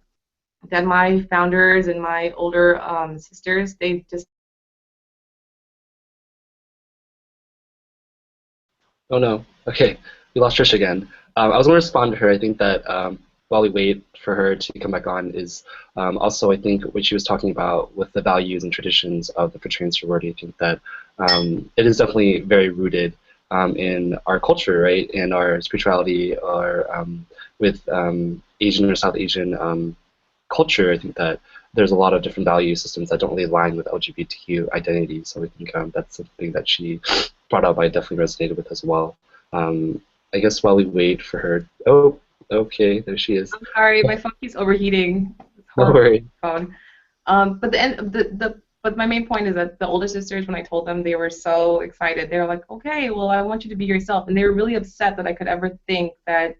that my founders and my older sisters, they just... Oh no. Okay, we lost Trish again. I was going to respond to her. I think that while we wait for her to come back on is also, I think, what she was talking about with the values and traditions of the fraternity sorority. I think that it is definitely very rooted in our culture, right, and our spirituality, or with Asian or South Asian culture. I think that there's a lot of different value systems that don't really align with LGBTQ identity. So I think that's something that she brought up. I definitely resonated with as well. I guess while we wait for her. Oh, okay, there she is. I'm sorry, my phone keeps overheating. No worries. Phone. But my main point is that the older sisters, when I told them, they were so excited. They were like, okay, well, I want you to be yourself, and they were really upset that I could ever think that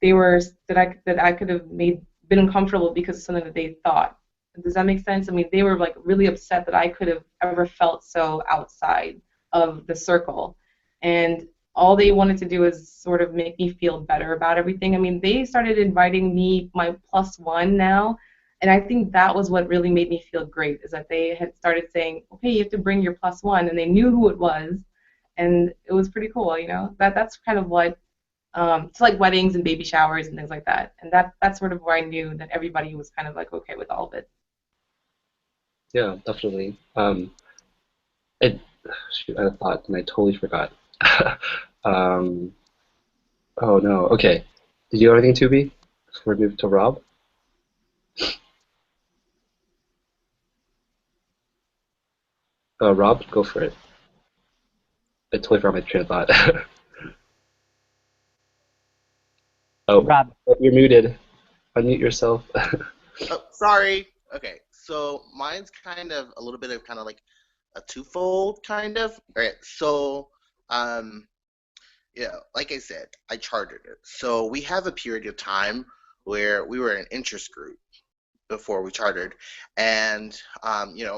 I could have been uncomfortable because of something that they thought. Does that make sense? I mean, they were like really upset that I could have ever felt so outside of the circle, and all they wanted to do is sort of make me feel better about everything. I mean, they started inviting me, my +1 now, And I think that was what really made me feel great, is that they had started saying, okay, you have to bring your plus one, and they knew who it was, and it was pretty cool, you know. That's kind of what, it's like weddings and baby showers and things like that, and that's sort of where I knew that everybody was kind of like okay with all of it. Yeah, definitely. It, shoot, I had a thought and I totally forgot. um, oh no. Okay. Did you have anything, Toubee? Before we move to Rob? Rob, go for it. I totally forgot my train of thought. Oh, Rob. you're muted. Unmute yourself. Oh, sorry. Okay, so mine's kind of a little bit of kind of like a twofold kind of. All right, so yeah, like I said, I chartered it. So we have a period of time where we were an interest group before we chartered, and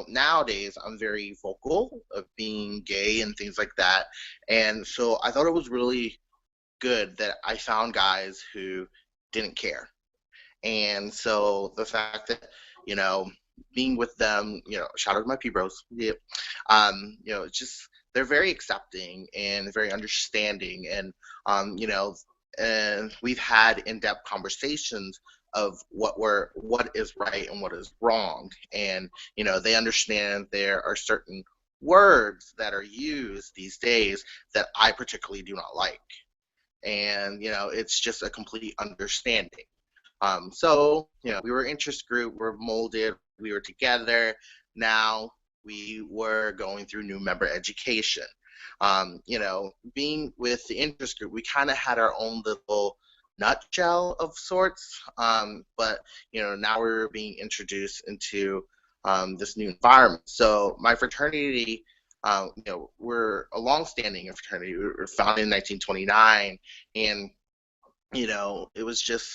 nowadays I'm very vocal of being gay and things like that, and so I thought it was really good that I found guys who didn't care. And so the fact that, you know, being with them, shout out to my P bros. Yeah. It's just they're very accepting and very understanding, and and we've had in-depth conversations of what is right and what is wrong, and they understand there are certain words that are used these days that I particularly do not like, and it's just a complete understanding. So, we were interest group, we're molded, we were together. Now we were going through new member education. Being with the interest group, we kind of had our own little nutshell of sorts. But, now we're being introduced into this new environment. So my fraternity, we're a long-standing fraternity. We were founded in 1929, and, it was just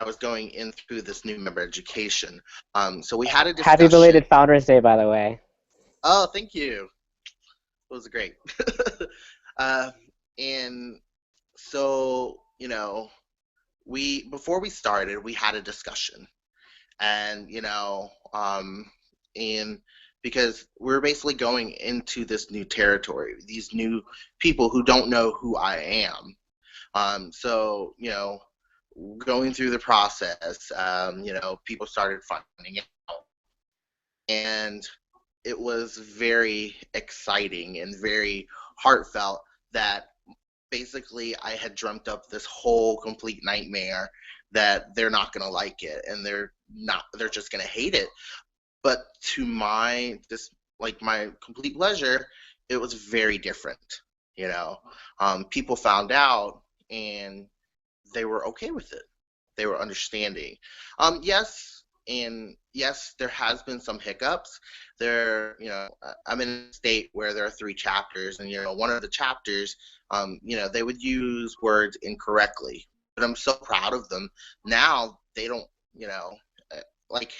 I was going in through this new member education. So we had a discussion. Happy belated Founders Day, by the way. Oh, thank you. It was great. And so, before we started, we had a discussion, and and because we're basically going into this new territory, these new people who don't know who I am. So, going through the process, people started finding out, and it was very exciting and very heartfelt that basically I had dreamt up this whole complete nightmare that they're not going to like it, and they're just going to hate it. But to my complete pleasure, it was very different. People found out, and they were okay with it. They were understanding. Yes, and yes, there has been some hiccups. I'm in a state where there are 3 chapters, and one of the chapters, they would use words incorrectly. But I'm so proud of them. Now they don't, like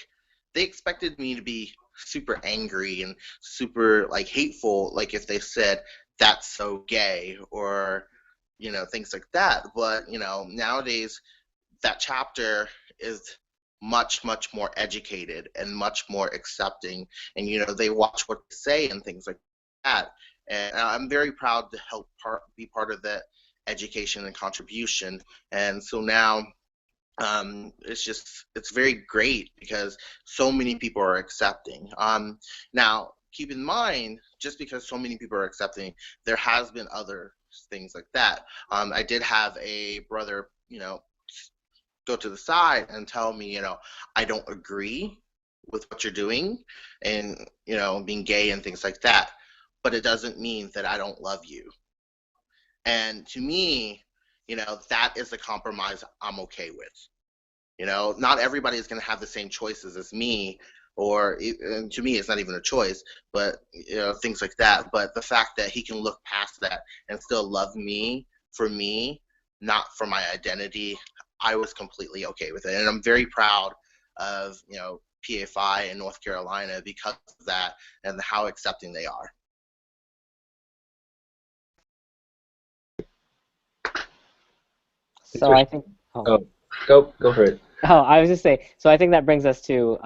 they expected me to be super angry and super hateful, like if they said that's so gay or things like that. But nowadays that chapter is much more educated and much more accepting, and they watch what they say and things like that, and I'm very proud to help be part of that education and contribution. And so now it's very great because so many people are accepting. Now keep in mind, just because so many people are accepting, there has been other things like that. I did have a brother go to the side and tell me, I don't agree with what you're doing, and being gay and things like that, but it doesn't mean that I don't love you. And to me, that is a compromise I'm okay with. Not everybody is going to have the same choices as me, and to me, it's not even a choice, but things like that. But the fact that he can look past that and still love me for me, not for my identity, I was completely okay with it, and I'm very proud of PA Phi in North Carolina because of that and how accepting they are. So I think. Oh, go for it. Oh, I was just saying. So I think that brings us to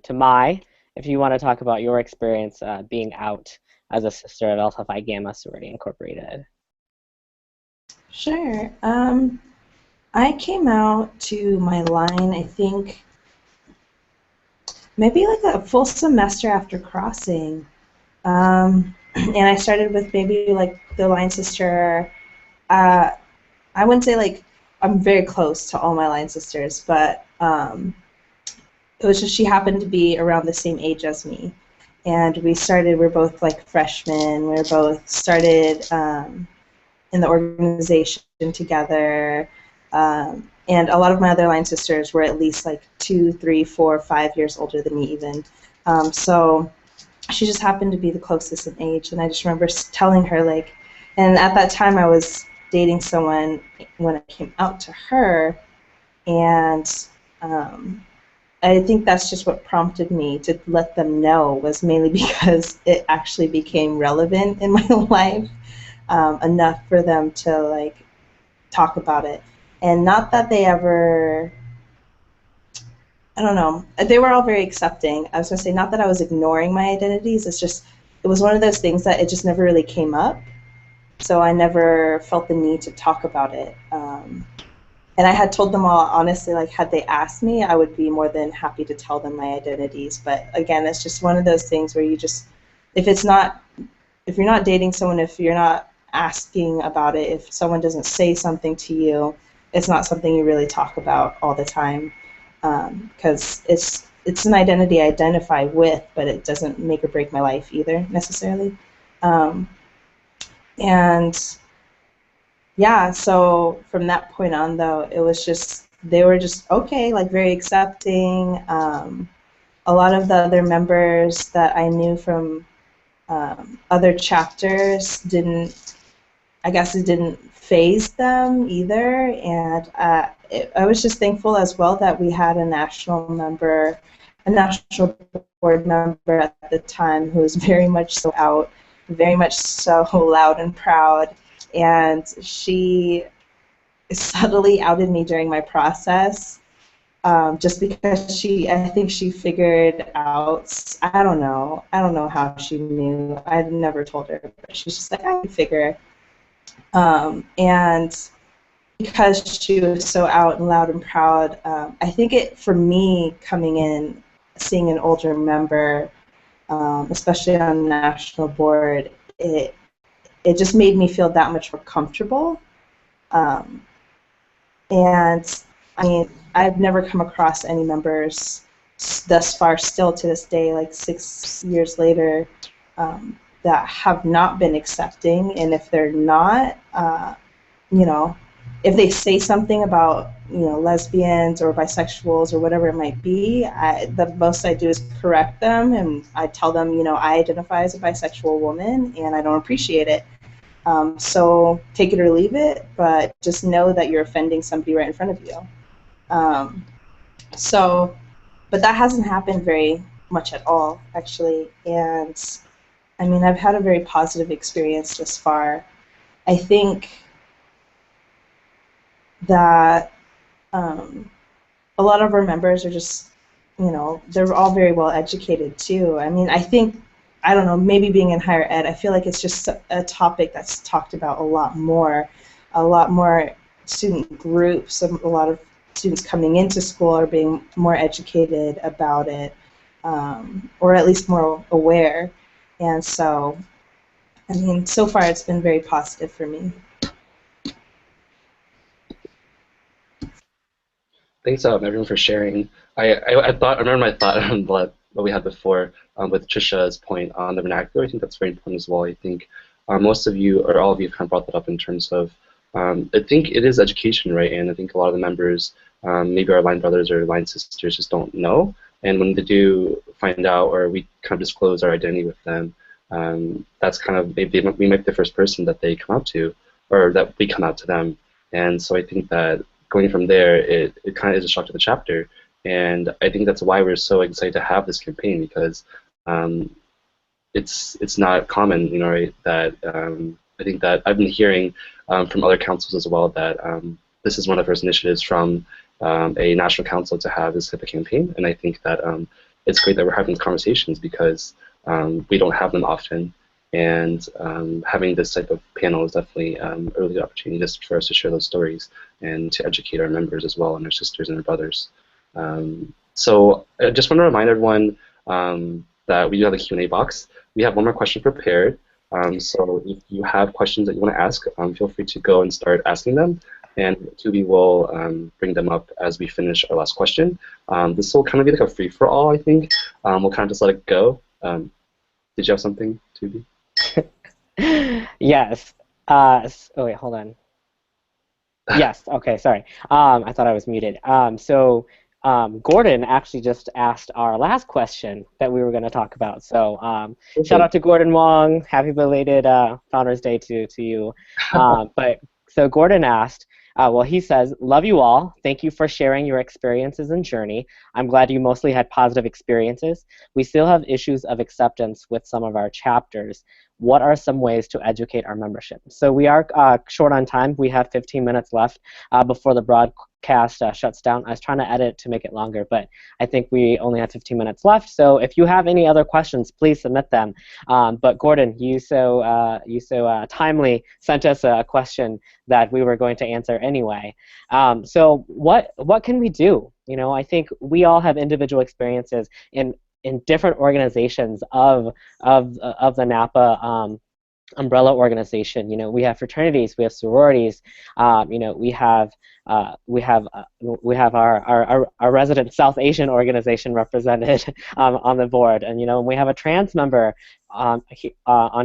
Mai. If you want to talk about your experience being out as a sister at Alpha Phi Gamma Sorority Incorporated. Sure. I came out to my line, I think, maybe like a full semester after crossing. And I started with maybe like the line sister. I wouldn't say like I'm very close to all my line sisters, but it was just she happened to be around the same age as me. And we're both like freshmen. We were both started in the organization together. And a lot of my other line sisters were at least like 2, 3, 4, 5 years older than me even. So she just happened to be the closest in age. And I just remember telling her like, and at that time I was dating someone when I came out to her, and I think that's just what prompted me to let them know, was mainly because it actually became relevant in my life, enough for them to like talk about it. And not that they ever, I don't know, they were all very accepting. I was going to say, not that I was ignoring my identities, it's just, it was one of those things that it just never really came up. So I never felt the need to talk about it. And I had told them all, honestly, like, had they asked me, I would be more than happy to tell them my identities. But again, it's just one of those things where you just, if you're not dating someone, if you're not asking about it, if someone doesn't say something to you, it's not something you really talk about all the time, because it's an identity I identify with, but it doesn't make or break my life either necessarily. And yeah, so from that point on, though, it was just, they were just okay, like very accepting. A lot of the other members that I knew from other chapters I guess it didn't phase them either. And I was just thankful as well that we had a national board member at the time who was very much so out, very much so loud and proud. And she subtly outed me during my process, just because I think she figured out, I don't know how she knew. I've never told her, but she's just like, I can figure. And because she was so out and loud and proud, I think for me, coming in, seeing an older member, especially on the national board, it just made me feel that much more comfortable. And I mean, I've never come across any members thus far, still to this day, like 6 years later, that have not been accepting. And if they're not, if they say something about, lesbians or bisexuals or whatever it might be, the most I do is correct them, and I tell them, I identify as a bisexual woman and I don't appreciate it. So take it or leave it, but just know that you're offending somebody right in front of you. But that hasn't happened very much at all, actually. And I mean, I've had a very positive experience thus far. I think that a lot of our members are just, they're all very well educated too. I mean, I don't know, maybe being in higher ed, I feel like it's just a topic that's talked about a lot more student groups, a lot of students coming into school are being more educated about it, or at least more aware. And so, I mean, so far it's been very positive for me. Thanks, everyone, for sharing. I remember my thought on what we had before with Tricia's point on the vernacular. I think that's very important as well. I think most of you, or all of you, kind of brought that up in terms of, I think it is education, right? And I think a lot of the members, maybe our line brothers or line sisters, just don't know. And when they do find out, or we kind of disclose our identity with them, that's kind of, we might be the first person that they come out to, or that we come out to them. And so I think that going from there, it kind of is a shock to the chapter. And I think that's why we're so excited to have this campaign, because it's not common, right? That I think that I've been hearing from other councils as well that this is one of the first initiatives from a national council to have this type of campaign, and I think that it's great that we're having these conversations because we don't have them often, and having this type of panel is definitely a really good opportunity just for us to share those stories and to educate our members as well and our sisters and our brothers. So I just want to remind everyone that we do have a Q&A box. We have one more question prepared. So if you have questions that you want to ask, feel free to go and start asking them. And Toubee will bring them up as we finish our last question. This will kind of be like a free-for-all, I think. We'll kind of just let it go. Did you have something, Toubee? Yes. Oh, wait, hold on. Yes, okay, sorry. I thought I was muted. Gordon actually just asked our last question that we were going to talk about. So shout out to Gordon Wong. Happy belated Founders Day to you. So Gordon asked, well, he says, love you all. Thank you for sharing your experiences and journey. I'm glad you mostly had positive experiences. We still have issues of acceptance with some of our chapters. What are some ways to educate our membership? So we are short on time. We have 15 minutes left before the broadcast shuts down. I was trying to edit to make it longer, but I think we only have 15 minutes left. So if you have any other questions, please submit them. But Gordon, you so timely sent us a question that we were going to answer anyway. So what can we do? You know, I think we all have individual experiences in different organizations of the NAPA umbrella organization. You know, we have fraternities, we have sororities. You know, we have our resident South Asian organization represented on the board, and you know, we have a trans member on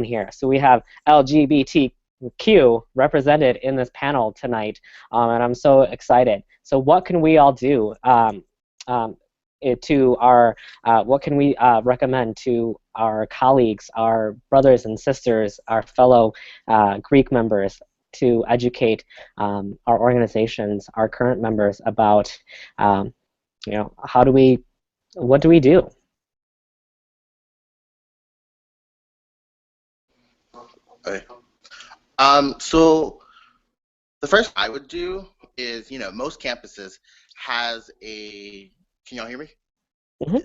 here. So we have LGBTQ represented in this panel tonight, and I'm so excited. So what can we all do? What can we recommend to our colleagues, our brothers and sisters, our fellow Greek members to educate our organizations, our current members about, you know, what do we do? Okay. So the first I would do is, you know, most campuses has a. Can y'all hear me? Mm-hmm.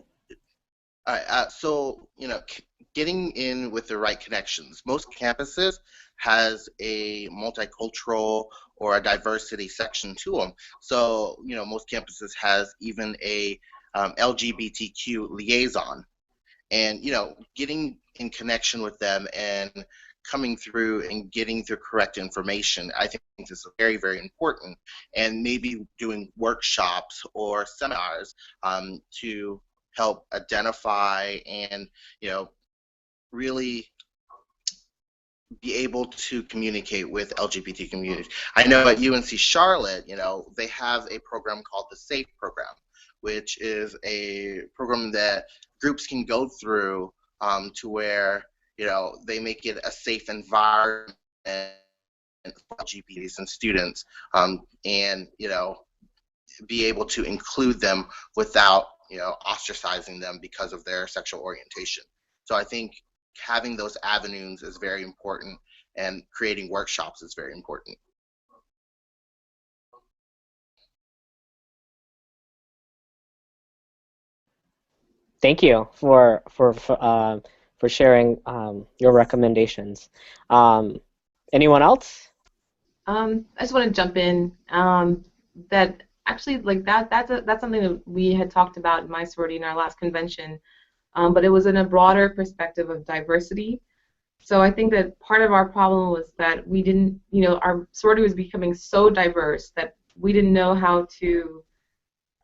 All right. So, you know, getting in with the right connections. Most campuses has a multicultural or a diversity section to them. So, you know, most campuses has even a LGBTQ liaison. And, you know, getting in connection with them and coming through and getting the correct information, I think this is very, very important. And maybe doing workshops or seminars to help identify and, you know, really be able to communicate with LGBT communities. I know at UNC Charlotte, you know, they have a program called the SAFE program, which is a program that groups can go through to where, you know, they make it a safe environment for LGBTs and students, and, you know, be able to include them without, you know, ostracizing them because of their sexual orientation. So I think having those avenues is very important, and creating workshops is very important. Thank you for sharing your recommendations. Anyone else? I just want to jump in. That actually, like that's something that we had talked about in my sorority in our last convention, but it was in a broader perspective of diversity. So I think that part of our problem was that we didn't, you know, our sorority was becoming so diverse that we didn't know how to,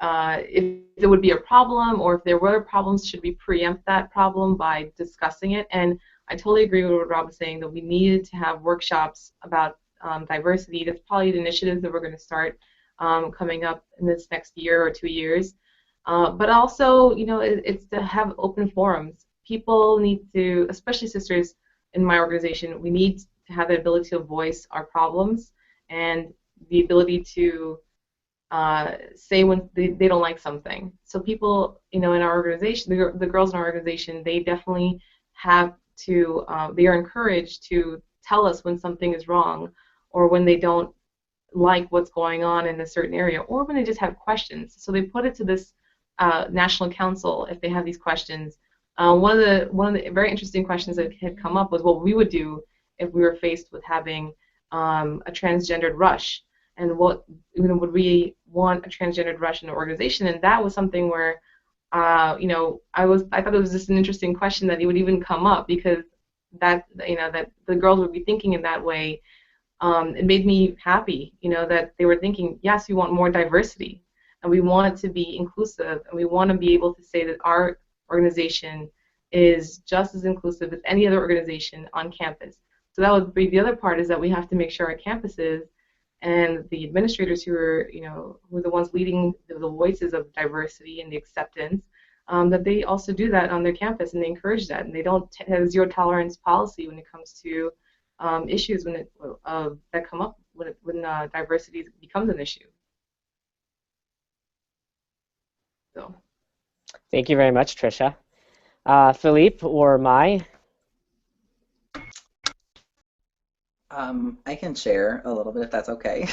if there would be a problem, or if there were problems, should we preempt that problem by discussing it? And I totally agree with what Rob was saying, that we needed to have workshops about diversity. That's probably the initiatives that we're going to start coming up in this next year or 2 years. But also, you know, it's to have open forums. People need to, especially sisters in my organization, we need to have the ability to voice our problems and the ability to say when they don't like something. So people, you know, in our organization, the girls in our organization, they definitely have to, they are encouraged to tell us when something is wrong, or when they don't like what's going on in a certain area, or when they just have questions. So they put it to this national council if they have these questions. One of the very interesting questions that had come up was what we would do if we were faced with having a transgendered rush, and what would we want a transgendered rush in an organization? And that was something where I thought it was just an interesting question that it would even come up, because that that the girls would be thinking in that way. It made me happy, that they were thinking, yes, we want more diversity, and we want it to be inclusive, and we want to be able to say that our organization is just as inclusive as any other organization on campus. So that would be the other part, is that we have to make sure our campuses and the administrators who are, who are the ones leading the voices of diversity and the acceptance, that they also do that on their campus, and they encourage that, and they don't have a zero tolerance policy when it comes to issues that come up when diversity becomes an issue. So. Thank you very much, Tricia. Phillipe or Mai? I can share a little bit if that's okay.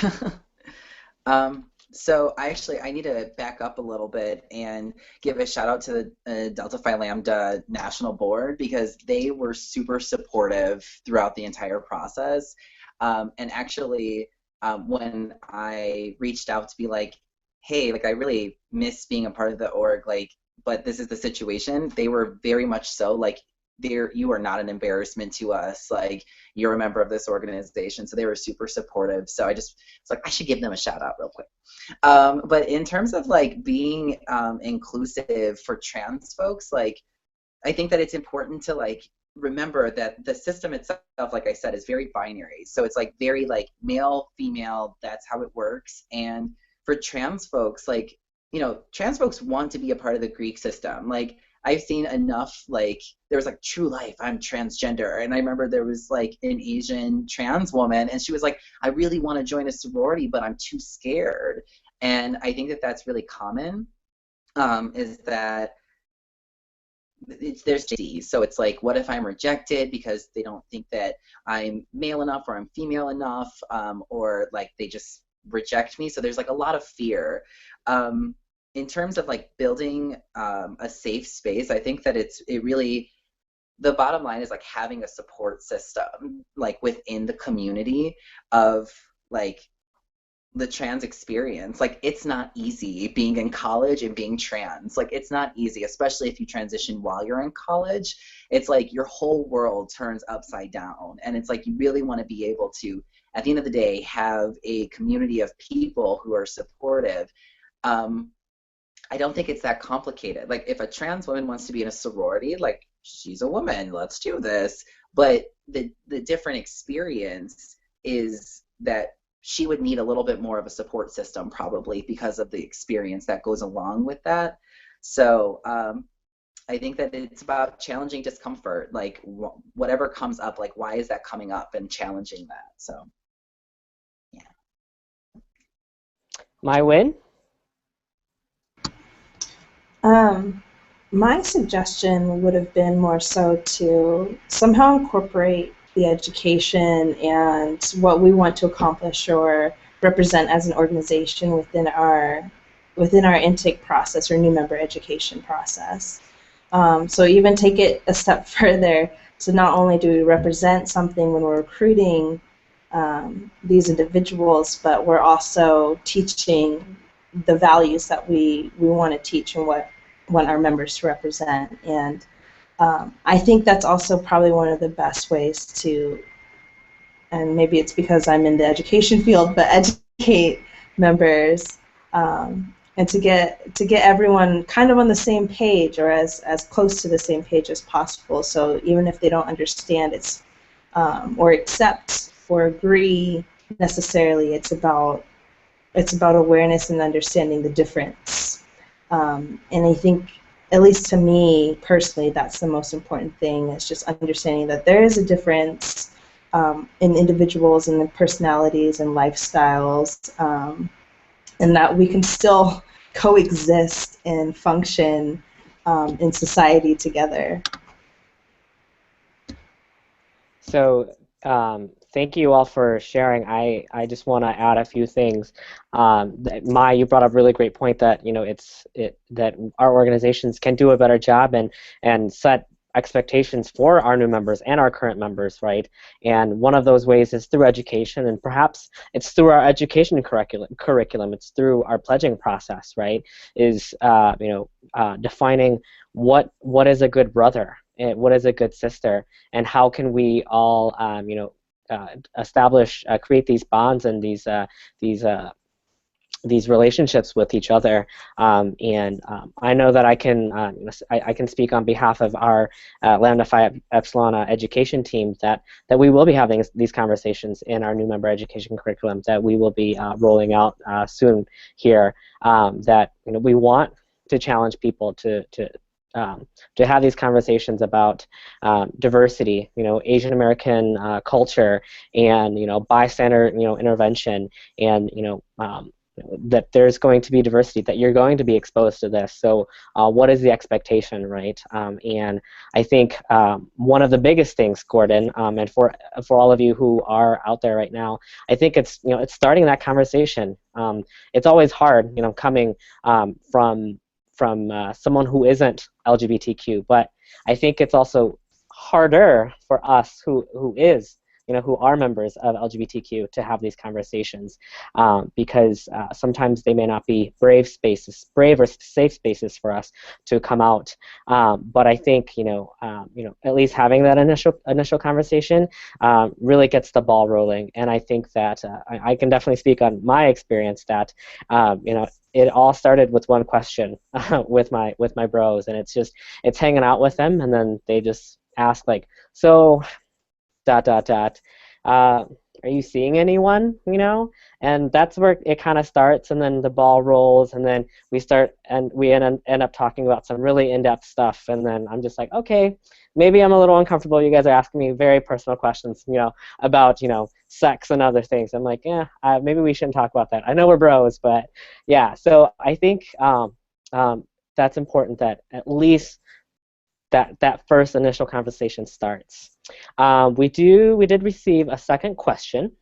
So I need to back up a little bit and give a shout out to the Delta Phi Lambda National Board, because they were super supportive throughout the entire process. And actually, when I reached out to be like, hey, like I really miss being a part of the org, like, but this is the situation, they were very much so like, you are not an embarrassment to us, like you're a member of this organization. So they were super supportive. So it's like I should give them a shout out real quick. But in terms of like being inclusive for trans folks, like I think that it's important to like remember that the system itself, like I said, is very binary. So it's like very like male, female, that's how it works. And for trans folks, like, trans folks want to be a part of the Greek system. Like I've seen enough, like, there was like True Life, I'm transgender. And I remember there was like an Asian trans woman, and she was like, I really want to join a sorority, but I'm too scared. And I think that that's really common, is that there's disease. So it's like, what if I'm rejected because they don't think that I'm male enough or I'm female enough, or like they just reject me. So there's like a lot of fear. In terms of like building a safe space, I think that the bottom line is like having a support system like within the community of like the trans experience. Like it's not easy being in college and being trans. Like it's not easy, especially if you transition while you're in college. It's like your whole world turns upside down, and it's like you really want to be able to, at the end of the day, have a community of people who are supportive. I don't think it's that complicated. Like if a trans woman wants to be in a sorority, like she's a woman, let's do this. But the different experience is that she would need a little bit more of a support system probably because of the experience that goes along with that. So I think that it's about challenging discomfort, like whatever comes up, like why is that coming up, and challenging that. So yeah. My win? My suggestion would have been more so to somehow incorporate the education and what we want to accomplish or represent as an organization within our intake process or new member education process. So even take it a step further. So not only do we represent something when we're recruiting these individuals, but we're also teaching the values that we want to teach and what want our members to represent. And I think that's also probably one of the best ways to, and maybe it's because I'm in the education field, but educate members and to get everyone kind of on the same page, or as close to the same page as possible. So even if they don't understand it's or accept or agree necessarily, it's about awareness and understanding the difference. And I think, at least to me personally, that's the most important thing, is just understanding that there is a difference in individuals and in personalities and lifestyles, and that we can still coexist and function in society together. So Thank you all for sharing. I just want to add a few things. You brought up a really great point that that our organizations can do a better job and set expectations for our new members and our current members, right? And one of those ways is through education, and perhaps it's through our education curriculum. It's through our pledging process, right? Is defining what is a good brother, and what is a good sister, and how can we all create these bonds and these relationships with each other. I know that I can speak on behalf of our Lambda Phi Epsilon education team that we will be having these conversations in our new member education curriculum that we will be rolling out soon here. That we want to challenge people to have these conversations about diversity, Asian American culture, and bystander, intervention, and that there's going to be diversity, that you're going to be exposed to this. So what is the expectation, right? And I think one of the biggest things, Gordon, and for all of you who are out there right now, I think it's it's starting that conversation. It's always hard, coming from someone who isn't LGBTQ, but I think it's also harder for us who are members of LGBTQ to have these conversations because sometimes they may not be brave or safe spaces for us to come out. But I think at least having that initial conversation really gets the ball rolling. And I think that I can definitely speak on my experience that it all started with one question with my bros, and it's hanging out with them, and then they just ask like, so ... Are you seeing anyone? And that's where it kind of starts, and then the ball rolls, and then we end up talking about some really in-depth stuff, and then I'm just like, okay, maybe I'm a little uncomfortable. You guys are asking me very personal questions, about sex and other things. I'm like, yeah, maybe we shouldn't talk about that. I know we're bros, but yeah. So I think that's important that at least that first initial conversation starts. We did receive a second question.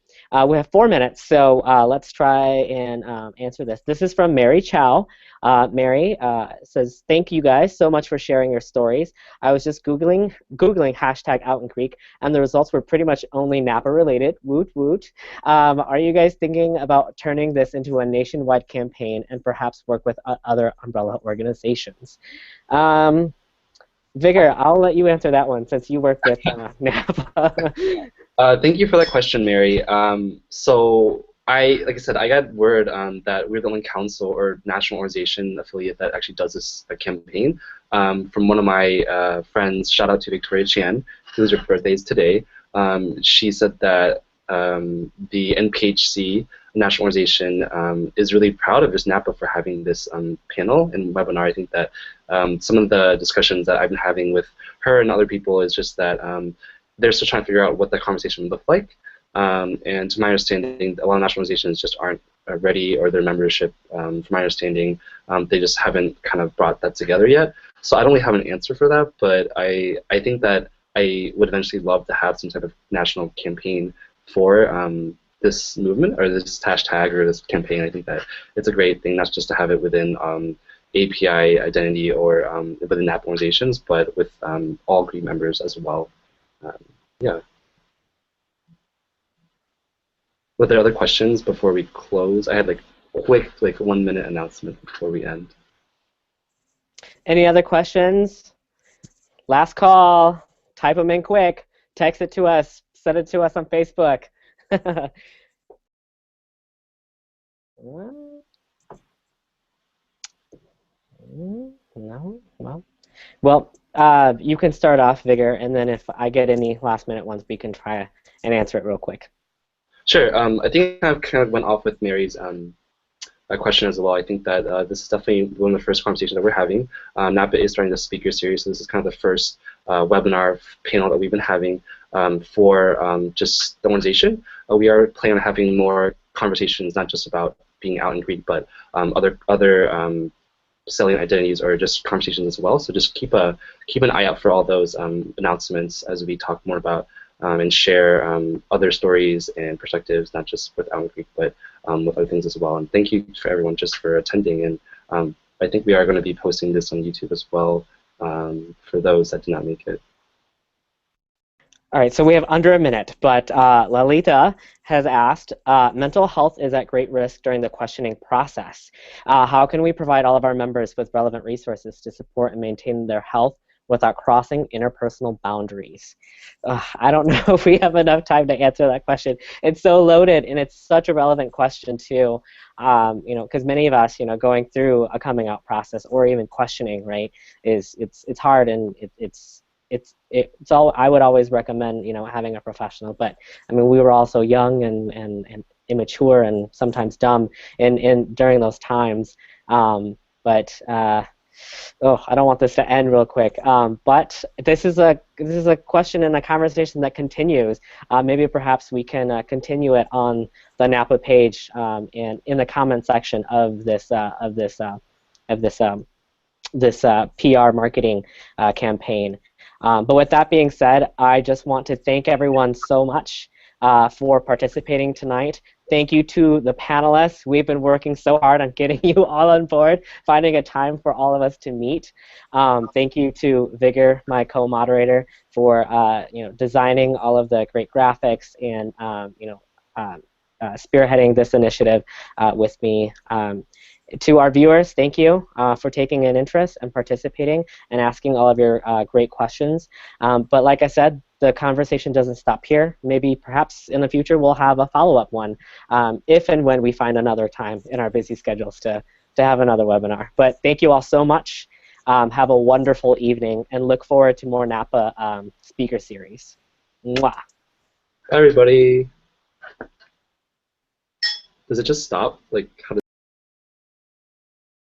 We have 4 minutes, so let's try and answer this. This is from Mary Chow. Mary says, "Thank you guys so much for sharing your stories. I was just Googling #OutInGreek, and the results were pretty much only Napa related. Woot woot. Are you guys thinking about turning this into a nationwide campaign and perhaps work with other umbrella organizations?" Vigor, I'll let you answer that one since you work with NAPA. Thank you for that question, Mary. So like I said, I got word that we're the only council or national organization affiliate that actually does this campaign. From one of my friends, shout out to Victoria Chan, whose birthday is today. She said that the NPHC national organization is really proud of just NAPA for having this panel and webinar. I think that some of the discussions that I've been having with her and other people is just that they're still trying to figure out what the conversation would look like. And to my understanding, a lot of national organizations just aren't ready, or their membership, from my understanding, they just haven't kind of brought that together yet. So I don't really have an answer for that, but I think that I would eventually love to have some type of national campaign for this movement or this hashtag or this campaign. I think that it's a great thing, not just to have it within API identity or within NAP organizations, but with all Greek members as well. Yeah. Were there other questions before we close? I had like quick 1 minute announcement before we end. Any other questions? Last call. Type them in quick. Text it to us. Send it to us on Facebook. No? Well, you can start off, Vigor, and then if I get any last-minute ones, we can try and answer it real quick. Sure. I think I kind of went off with Mary's question as well. I think that this is definitely one of the first conversations that we're having. NAPA is starting the speaker series, so this is kind of the first webinar panel that we've been having for just the organization. We are planning on having more conversations, not just about being out in Greek, but other selling identities or just conversations as well. So just keep an eye out for all those announcements as we talk more about and share other stories and perspectives, not just with Allen Creek, but with other things as well. And thank you for everyone just for attending. And I think we are going to be posting this on YouTube as well for those that did not make it. All right, so we have under a minute, but Lalita has asked, mental health is at great risk during the questioning process. How can we provide all of our members with relevant resources to support and maintain their health without crossing interpersonal boundaries? I don't know if we have enough time to answer that question. It's so loaded, and it's such a relevant question too. You know, because many of us, you know, going through a coming out process or even questioning, right, it's hard, and it's all. I would always recommend, you know, having a professional. But I mean, we were also young and immature and sometimes dumb in during those times. Oh, I don't want this to end real quick. But this is a question and a conversation that continues. Maybe perhaps we can continue it on the NAPA page and in the comment section of this PR marketing campaign. But with that being said, I just want to thank everyone so much for participating tonight. Thank you to the panelists. We've been working so hard on getting you all on board, finding a time for all of us to meet. Thank you to Vigor, my co-moderator, for you know, designing all of the great graphics and you know, spearheading this initiative with me. To our viewers, thank you for taking an interest and participating and asking all of your great questions. But like I said, the conversation doesn't stop here. Maybe perhaps in the future we'll have a follow-up one if and when we find another time in our busy schedules to have another webinar. But thank you all so much. Have a wonderful evening and look forward to more NAPA speaker series. Mwah. Hi, everybody. Does it just stop? Like, how does